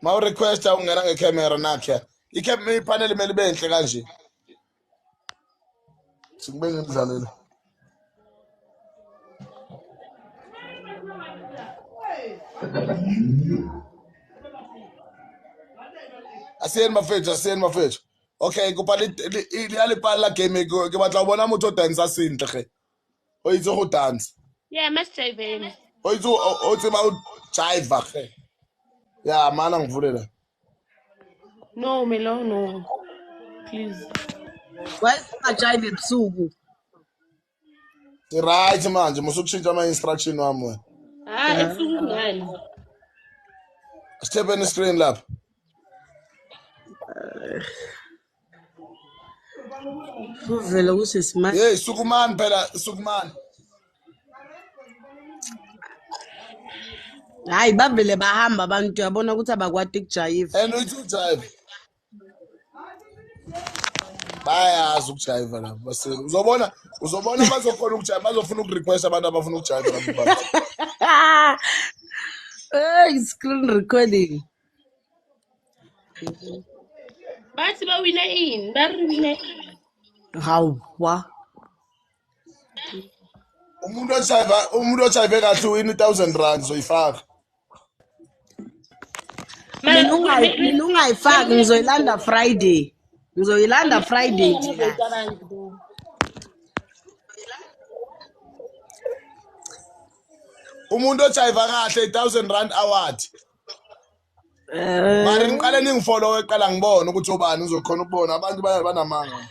Ma request ungena ngecamera nakhe. Icamera ipanel imele benhle kanje. Singibenge ngidlalela. Asiyeni bafethu. Okay, kupala iyalipala la game ke batla bona motho o dance sentle ge. O itse go dance. Yeah, must jive in. O itse o tseba o jive ge. Yeah, mana ngivulela. No, Melo, no. Please. Why ungajive ebusuku? Right manje musukushintsha ama instruction wami wena. Ebusuku ngani? Step in the screen lapha. Uvela kusesimathi. Hey, sukumani phela, sukumani. Hayi bavele bahamba abantu yabona ukuthi abakwati ukujayiva. And uthi ujive. Bayazi ukujive lapho basele. Uzobona bazokhona ukujive, bazofuna ukurequest abantu abafuna ukujive lapho. Hey, screen recording. Bathi bawina ini, bari Hawa. Umuntu ojive kahle win R1,000 zoyifaka. Mina ungayifaki ngizoyilanda Friday. Ngizoyilanda Friday nje. Umuntu ojive kahle R1,000 award. Mari ngiqale ningifollow eqala ngibone ukuthi ubani uzokhona ukubona abantu banamanga.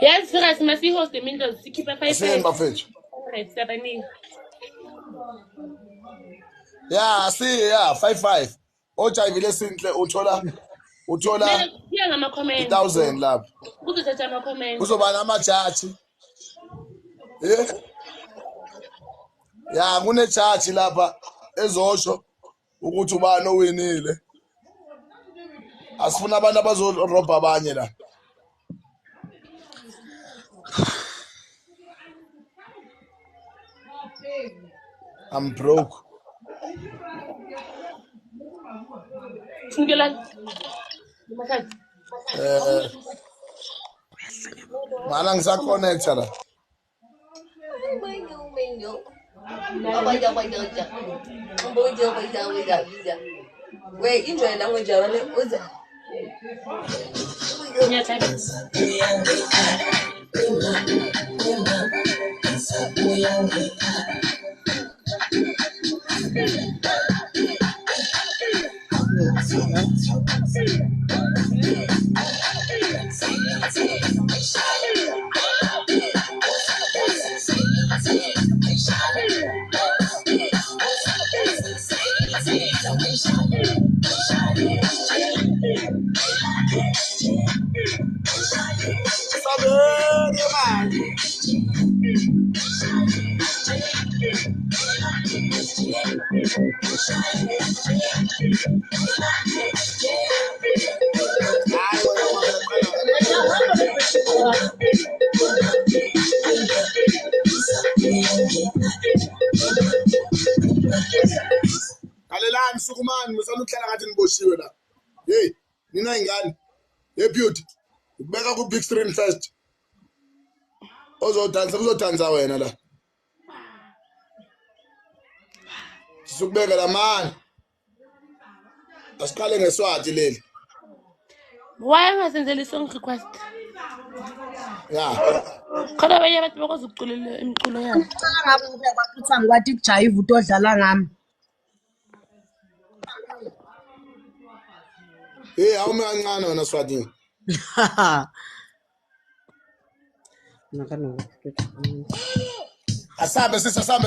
Yes, Firas, masi host the Windows. Keep a 5. Sien bafethu. Alright, Sabani. Yeah, see, yeah, 55. Ojive lesinhle uthola Yeah, ngama comment. 1,000 lapho. Kuzothatha ama comment. Kuzoba namajaji. Ya kunejaji lapha ezosho ukuthi ubani owinile. Asifuna abantu abazorobha abanye la. I'm broke. Singular. Mana ngisaconnecta la. Wait, enjoy language jawale uza. Kalelani sukumani musana ukhlala ngathi ngiboshiwe la. Hey, nina ingane. Hey beauty. Ubeka ku big screen first. Uzodansa wena la. Sikubeka la man. Asiqale ngeSwati leli. Why ngasenzela song request? Yeah. Khona abanye abantu bakwazi ukuculela imiculo yabo. Ngicela ngabe ubekwathi angikwati ukujayiva utodlala ngami. Hey, awume kancane wena Swati. Asambe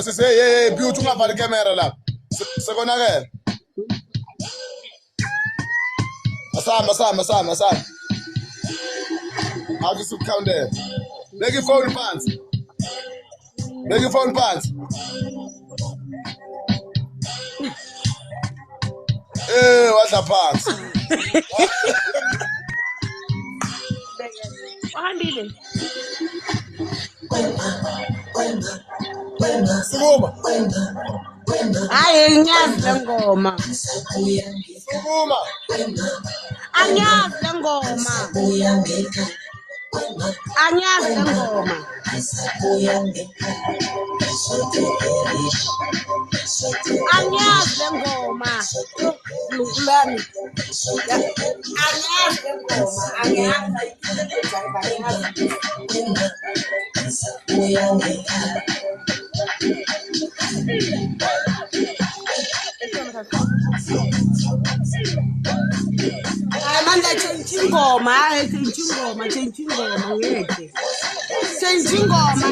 sisi hey beauty ungavali camera la. Sekonakela. Asamba. How does it count there? Make your phone pants. Hey, what's the pants? Uhambile. Sukuma. Hayi ngiyazi lengoma. Sukuma. Angiyazi lengoma. Angiyazi lengoma. Angiyazi lengoma. Lukulani. Angiyazi lengoma. Angiyazi. Manje change ingoma ngeke. Change ingoma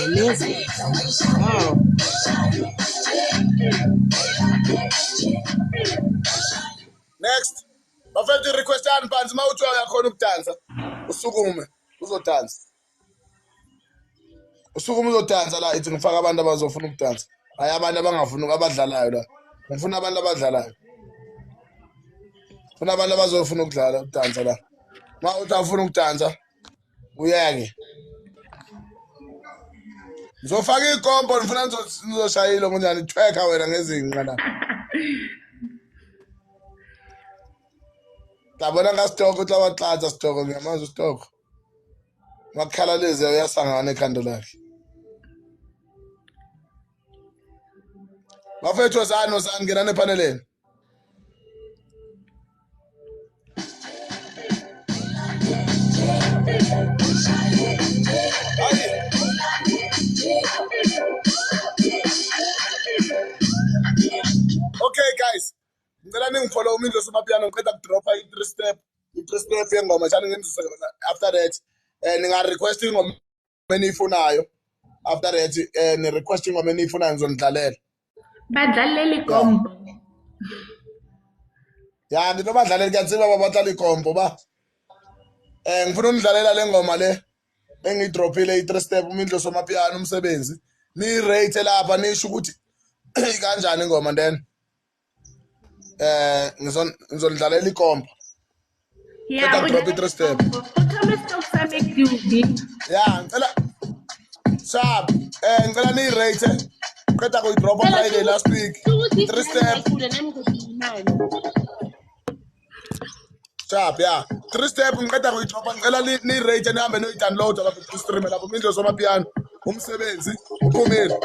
ngeke. Oh. uyakhona ukudansa usukume uzodansa uzodansa la ithi ngifaka abantu abazofuna ukudansa hayi abantu abangafuni abadlalayo la ngifuna abantu abadlalayo ngifuna abantu abazofuna ukudansa la ma uthi afuna ukudansa uyeke ngizofaka ikompo ngifuna nizoshayilo kunjani thweka wena ngezinqa la Tabona ngastoko uthi awaxatha stoko ngiyamazi stoko makhalalize uyasangana ekhando lakhe bafethu sano sangena nepaneleni Okay guys ngicela ningifollow uMindlo Somapiano ngiqeda ukudropa i3 step yengoma njalo ngenzisa after that ninga request ingoma eniyifunayo after that ni request ingoma eniyifunayo ngizonidlalela badlalela ikombo ya ngito badlalela kuyatsiba babathala ikombo ba ngifuna unidlalela le ngoma le engidropile i3 step uMindlo Somapiano umsebenzi ni rate lapha nisho ukuthi kanjani ingoma then ngizondlalela ikompo yeah drop it 3 step yeah ngicela sharp ngicela ni rate qeda ku drop Friday last week 3 step sharp yeah 3 step ngiceda ku drop ngicela ni rate nihambe no download lapha ku stream lapha uMindlo Somapiano umsebenzi uphumile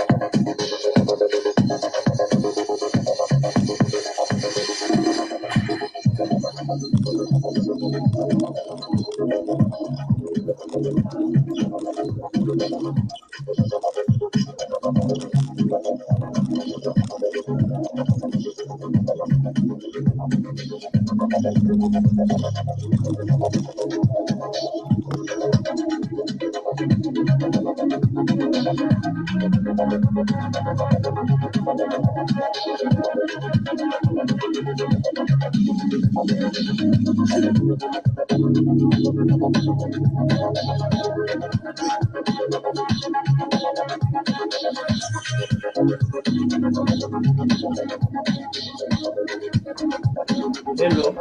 Hello.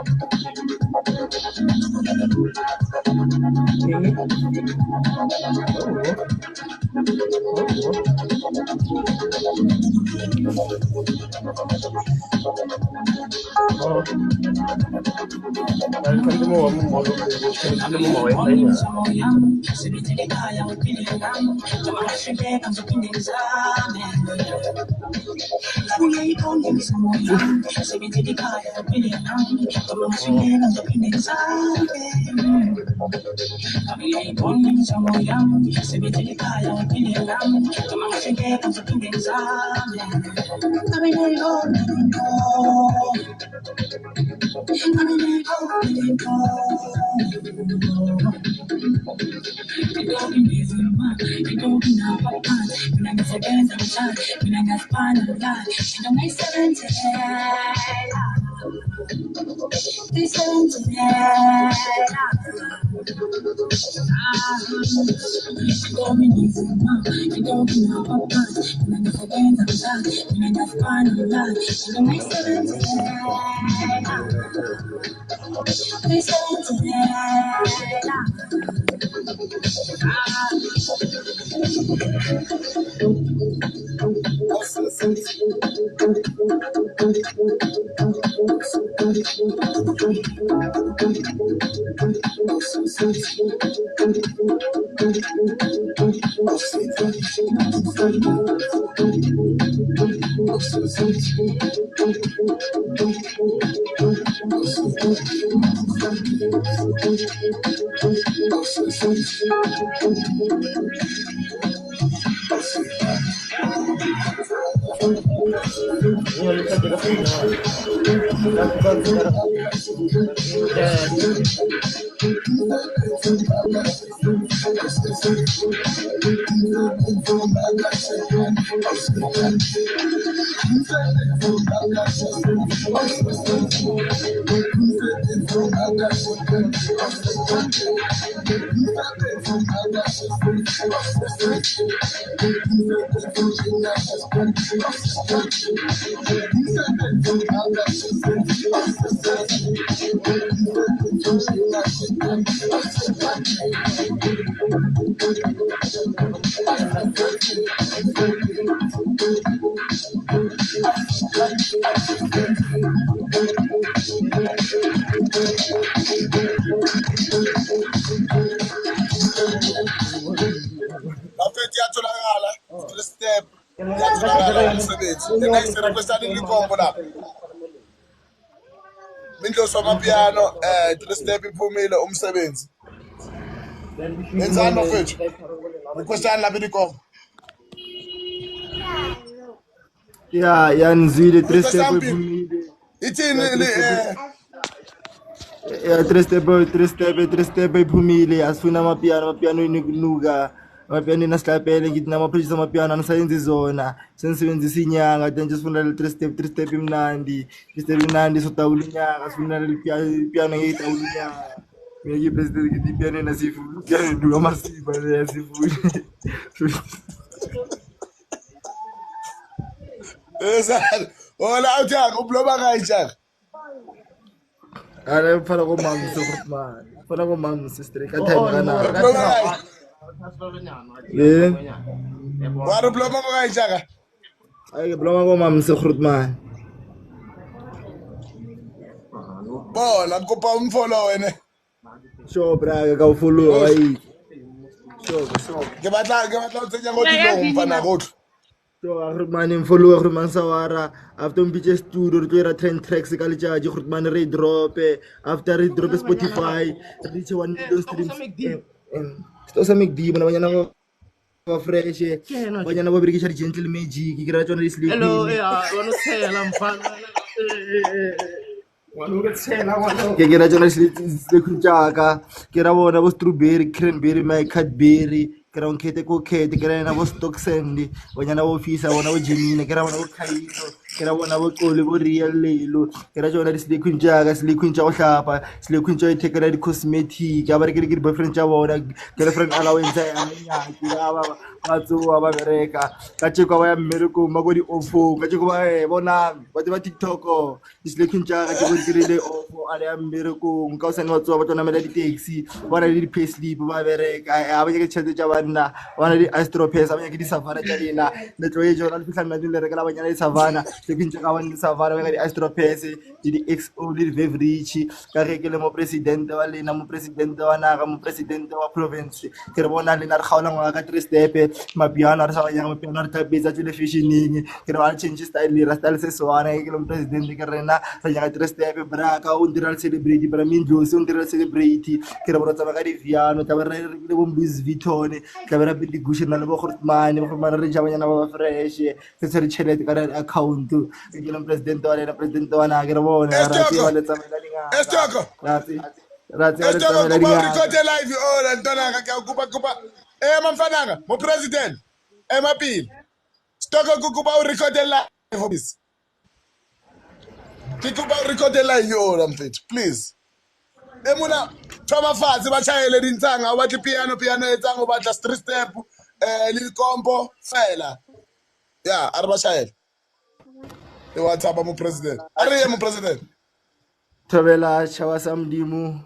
Bafethu iyatholakala 3 step iyatholakala umsebenzi. The next request alikombo lapha. Mindlovu amapiano 3 step iphumile umsebenzi. Wenzani bafethu? Request lapha ilikombo. Yeah, yanzile 3 step iphumile. Ithini Yeah, 3 step iphumile. Asifuna amapiano inuka. Amapiano nasilapele ngithi nama-projects amapiano anisayenzi zona senisebenzisa inyanga then just sifuna le 3 step imnandi 3 step imnandi sodawula inyanga sifuna le piano ngeyidawula inyanga mina ngiyi-president ngithi ipiano nasifuna ipiano inuka masiba yasifuna Ezali hola awuthanga ubloba kanjani ala mfana komama sokhutman mfana komama sister kathayini kana Waru bloma ko kanjani ay bloma komama sokhutman bona kopa umfollow wena sure bra ka ufollow ay sure ke batla o tsenya go dilong mfana gotlo so Grootman follow Grootman Sawara after mpitse studio re tlo 10 tracks ka letšatši Grootman re drop after re drop Spotify reach 1 million streams sto sa make deep na banyana ba fresh banyana ba berekisa di gentle magic ke ra tsona di sleep hello wano tshela mfana ke ra tsona di khutjaka ke ra bona bo strawberry cranberry my cadbury ke ra nkete ko khete ke ra na bo stock sandy banyana bo fisa bona bo Gemini ke ra bona bo Khaito ke ra bona bo Xoli bo Real Lelo ke ra tsona di slikhunjaka slikhunja go hlapa slikhunja e thekela di cosmetic a ba re ke di boyfriend tsa bona girlfriend allowance ya nyaki ba tsoa ba bereka ka tsheko ba ya mmereko ma go di ofo ka tsheko ba bona ba di ba TikTok di slikhunjaka ke go dirile ofo a le ya mmereko nka o sane ba tsoa ba tsona mela di taxi bona di payslip ba bereka a ba ke tshetse tsa bana bona di Astropes a ba ke di Savannah tsa dina le tlo e jona le fihla nna di le rekela banyana di Savannah slikhunjaka ba di Savannah ba di Astropes di XO le Beverage ka re ke le mo president wa lena mo president wa naga mo president wa province ke re bona lena re kgaola ngwa ka 3 step mapiano re sa banyang mapiano re tapetsa tsile fashioning ke re ba change style ra style se swana ke le mo president ke rena re nyaka 3 step braka o ndira celebrity para Mindlovu o ndira celebrity ke re borotsa ba ka di piano ka ba re le bo Louis Vuitton ka ba ra Billy Gucci na le bo Grootman re jabanyana ba fresh se se re chelete ka account ke le mo president wa lena president wa naga ke re bona ra tswa le tsamela dinga Estoko Estoko kuba record live la ntwana ka kuba mamfananga mo president emapili Stoko kuba record live office kuba record live la mfethu please emuna thoma fazi bachayele dintsanga bathi piano etsanga batla 3 step likombo fela ya aribashayele WhatsApp mo president ariye mo president Thobela Chawa Samdimu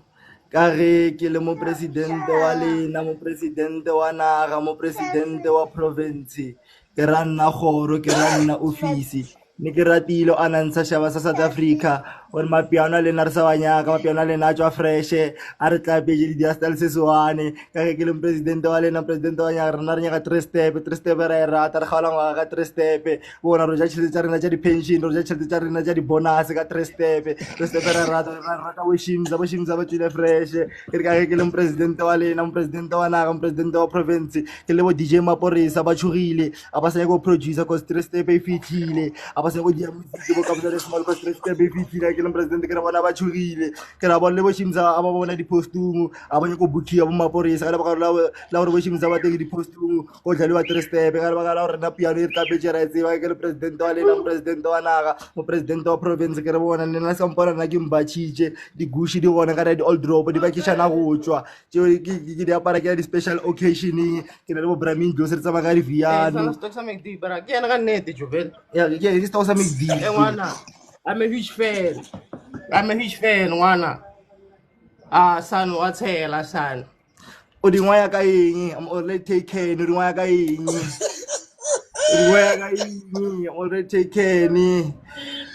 ka ge ke le mo presidente wa lena mo presidente wa naga mo presidente wa province ke ra nna goro ke ra nna office ne ke ratile a nantsha shaba sa South Africa or mapiano le na re sa banyaka mapiano le na tswa fresh a re tlapeje di diastyle se soane ka ge ke le president wa lena president wa nyaka rena re nyaka 3 step ra rata re kgaola ngwa ka 3 step bona ro ja tshile tsa rena tsa di pension ro ja tshile tsa rena tsa di bonus ka 3 step ra rata bo shimza ba tsile fresh ke ka ge ke le president wa lena mo president wa naga mo president wa province ke le bo DJ Maporisa ba tshogile a ba sa go producer cause 3 step e fitlhile a ba se go dia music bo ka botsa le small cause 3 step e fitlhile ke le president ke re bona ba tshogile ke ra bona le bo Shimza a ba bona di-postung a banya go bookia bo maporisa ka lebaka la gore bo Shimza ba teng di-postung go dlaliwa 3 step ka lebaka la gore na piano e re tlapetse ra e tseba ke le president wa lena president wa naga mo president wa province ke re bona nna se mpona nna ke mbatšhitše digushi di gona ka di-old drop di bakišana go tswa tseo ke di apara ke ya di-special occasioning ke na le bo Braming Dlosi re tsamaya ka di-viano I'm a huge fan. Ngwana. Son, what's hell, son? O di ngwaya ka eng? I'm already taken. O di ngwaya ka eng? I'm already taken.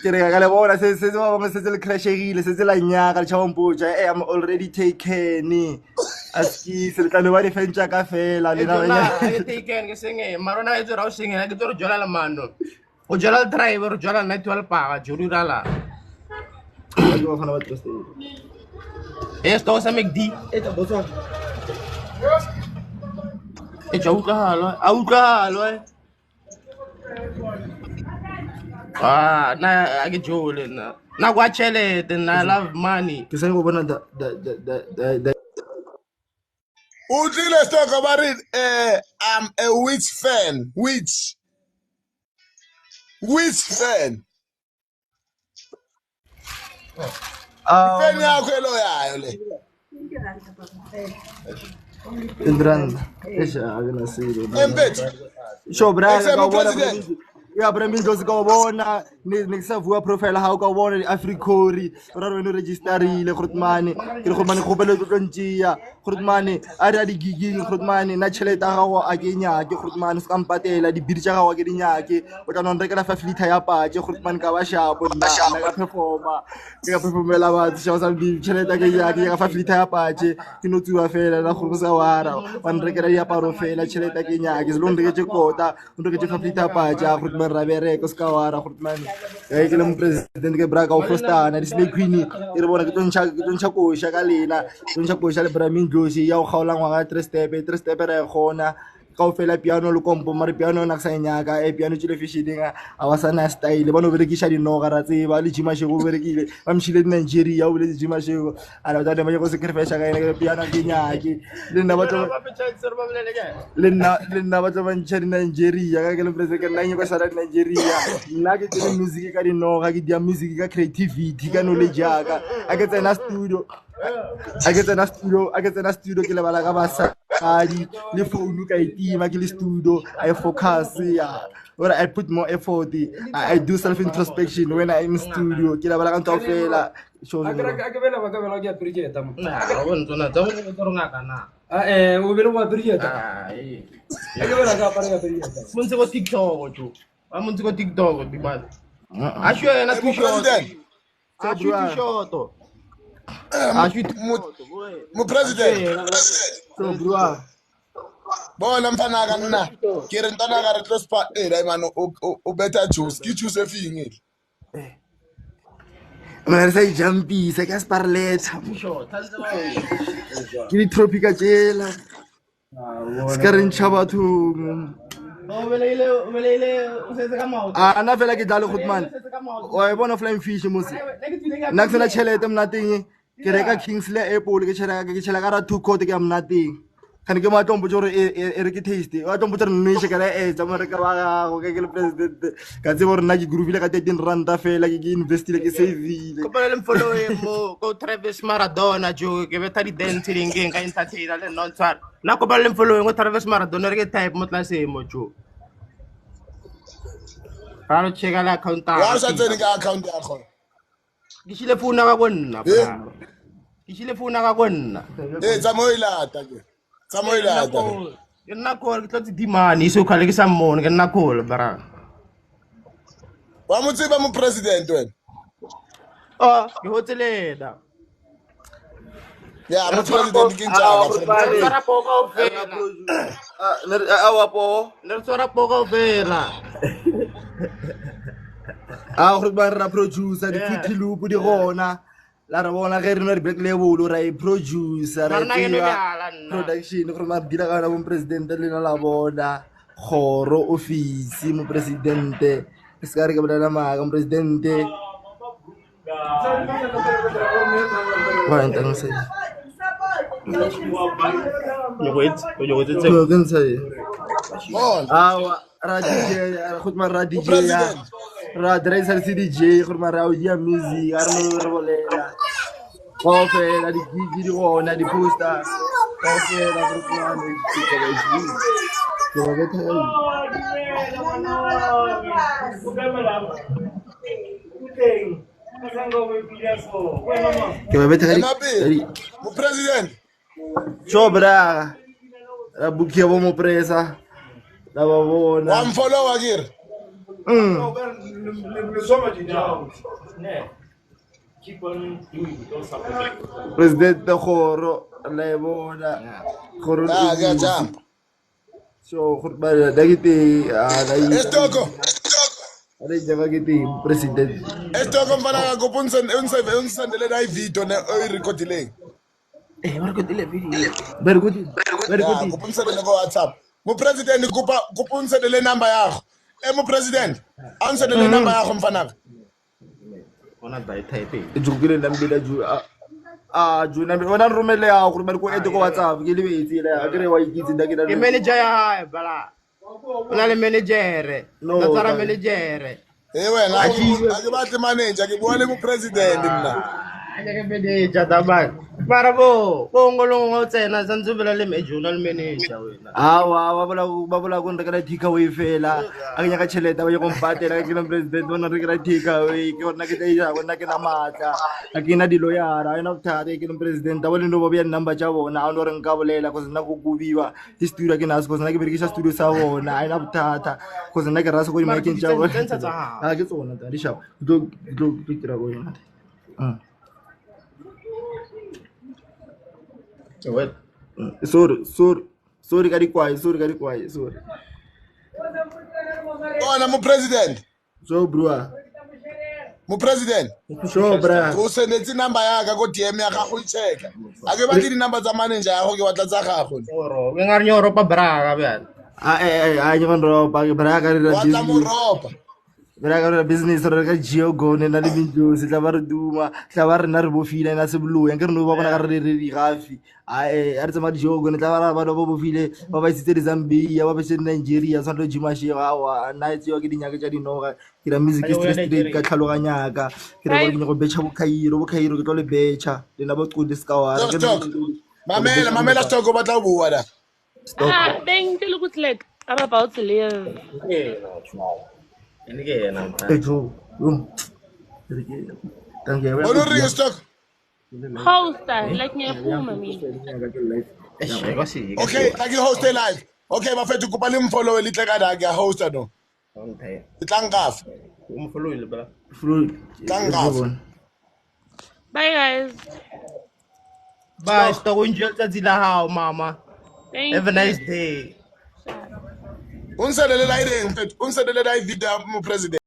Ke re ka le bona se ba bangwe se le crashegile se la nyaka le tšhaba mpotša I'm already taken. Aski se le tla ba di fentša ka fela le na taken ke senge marona e tsora o senge ke tlo jola la mano. O jola driver o jola night wal paga jurira la. Esto sa McD. Eta botsa. E utlwahalo na ke jole na kwa tšhelete na love money ke sa go bona da o tlile stock about it I'm a which fan which fan fan yakho eloyayo le Indran esha akena silo empethu sho brother ka bona president ya Braming Dlosi ka bona ne sa vua profile ha o ka bona di-Africori ora re no registerile Grootman ke re Grootman go bele tlo ntšia Grootman a re a di giging Grootman na tšhelete ga go a ke nyake Grootman se ka mpatela di biri tša ga go ke di nyake o tla no rekela 5 liter ya patše Grootman ka ba shapo nna ka performela ba tšha sa di tšhelete ke nyake ka 5 liter ya patše ke no tsuwa fela na go sa wara wa nrekela ya paro fela tšhelete ke nyake se lo ndeke kota ndeke 5 liter ya patše ra bereka ska wara Grootman ke le mo president ke braka o frostana di snake queen e re bona ke tlo koša ka lena tlo koša le Braming Dlosi ya go kgaola ngwaga 3 step re gona ka o fela piano le kompo mare piano na sa nyaka piano tšile fishing a wa sana style ba no berekisha dinoga ra tseba le Jima Shego berekile ba mshile Nigeria o le Jima Shego ala ba tla go sacrifice ka ene piano ke nyake le nna ba tlo ba ntšha di Nigeria ka ke le president na nyako sa Nigeria nna ke tsene music ka dinoga ke dia music ka creativity ka knowledge yaka a ke tsena studio ke le bala ka basa le phone ka itima ke le studio I focus or I put more effort I do self introspection when I in studio ke la bala ka ntwa fela show ke bela ba ke appreciate mo na bona tsona tsa go tsorong kana o bela wa appreciate ke bela ka apara ka appreciate mo ntse go TikTok jo ba mo ntse go TikTok di ba a sho ena tu short mo president so bro bona mfana ka nna ke re ntana ka re tlo spa la man o better juice ke juice e fingile mara sai jumpisa ke sparleta ke di tropica jela skarin chabathung ana fela ke dalo Grootman o e bona flying fish mosi nna ke sena tšhelete mnateng ke reka Kingsley apple ke tšhela ka ra 2 coat ke mnateng kane ke ma tlompo gore e re ke taste wa tlompo tsere nne ka la tsa mo reka ba go ke le president ka tse gore nna ke groovile ka 13 rand fela ke investile ke savile ko pele le follow mo ko Travis Maradona jo ke beta di dance ringeng ka entertainer le non tsar na ko pele le follow ko Travis Maradona re ke type mo tlase mo jo ra check la account wa sa tsene ka account ya go ke shile phone ka konna ke shile phone ka konna tsa mo ilata ke tsa mo ilata ke nna ko ke tlotse di mani so khale ke sa mmone ke nna ko bara wa mo tseba mo president wena ke hotseleda ya mo president ke njaka ra poka o fela awa po le tsora poka o fela Grootman ra producer di Kitty Loop di gona la re bona ge re no re Black Label ra e producer ra production Grootman dira ka mo president le la bona khoro office mo presidente se ka re ke bolela maka mo presidente Why don't say? Nyoko Don't say. on Ra DJ, goed maar ra DJ ya. President. Ra dresser DJ, goed maar ra audio music, arno revolela. Kofe la di gigi di rona di poster. Kofe la goed maar Enapi, mu president. Sobra. La bukia mo presa. La babona. Wamfollow akiri. President Khoro la bona. Khoro. Ah, ngiyajamba. So goed maar dagiti la Estoko. Ada java kiti president. Estoko mfana ngakuphi unisendele na ivideo ne oyirecordileng. Very good. Very Yeah, good. kuphi unisendele ko WhatsApp. Mu president kuphi unisendele number yakho. Mu president, unisendele number yakho mfana. Jukile nambila ju ju nambi wana rumele ya ku bari ko ede ko WhatsApp ke lebetse la akere wa ikitse ndakina. Ke manager ya hae bala. Una le manager. No, Tsara no. manager. Wena akibathi manager ngibone mu president mina. Ke manager taban. Para bo, ngolongo tsena santsubela le regional manager wena. Awa babula ko ndakana tika we fela akanya ka cheleta ba go mpatela ke president bona re kra tika we ke ona ke tsa bona ke na matla akina di lawyer ina uthare ke president ba le no ba ya number ja bona a no re nka bolela go sena go kubiwa di studio ke naso go sena ke berekisa studio sa bona ina buthata go sena ke rasa go di making ja bona a ke tsona ta di shap do tira go yona sorry ka di kwai sorry Ona mu president. so bro Mu president. so bra O sendetse number yaka ko DM ya gago i-check. Ake batle di number tsa manager ya go ke batla tsa gago. Oro, ke ngar nyoro pa braga byan. a nyo ro pa ke bra ka re Batla mo business ropa. bra ka re business re ka geo go ne na le binjo se tla ba re duma tla ba re na re bofile na se bulu ya ke re no ba bona ka re gafi a re tsama geo go ne tla ba ba bo bofile ba ba itse di Zambia ba ba se Nigeria sa ndo jima shi wa na itse ke dinyaka tsa dinoga ke ra music street ka tlhaloganya ka ke re go go betcha bo Cairo ke tlo le betcha le na bo qudi ska wa Stop. Mamela stock o batla o bua da. Beng ke le go select. I'm about to leave. True. Thank you. Ono ring stock. Hoster, like me a fool, mommy. Okay, thank you host live. Okay, bafethu kupa le mfollow litle ka da ke host no. Itlangaf. Umfollow ile bala. Bye, guys. Bye, sto go njel tsa dila hao mama. Thank Have a you. nice day. Unsedele la ideng mfethu, unsedele la video mu president.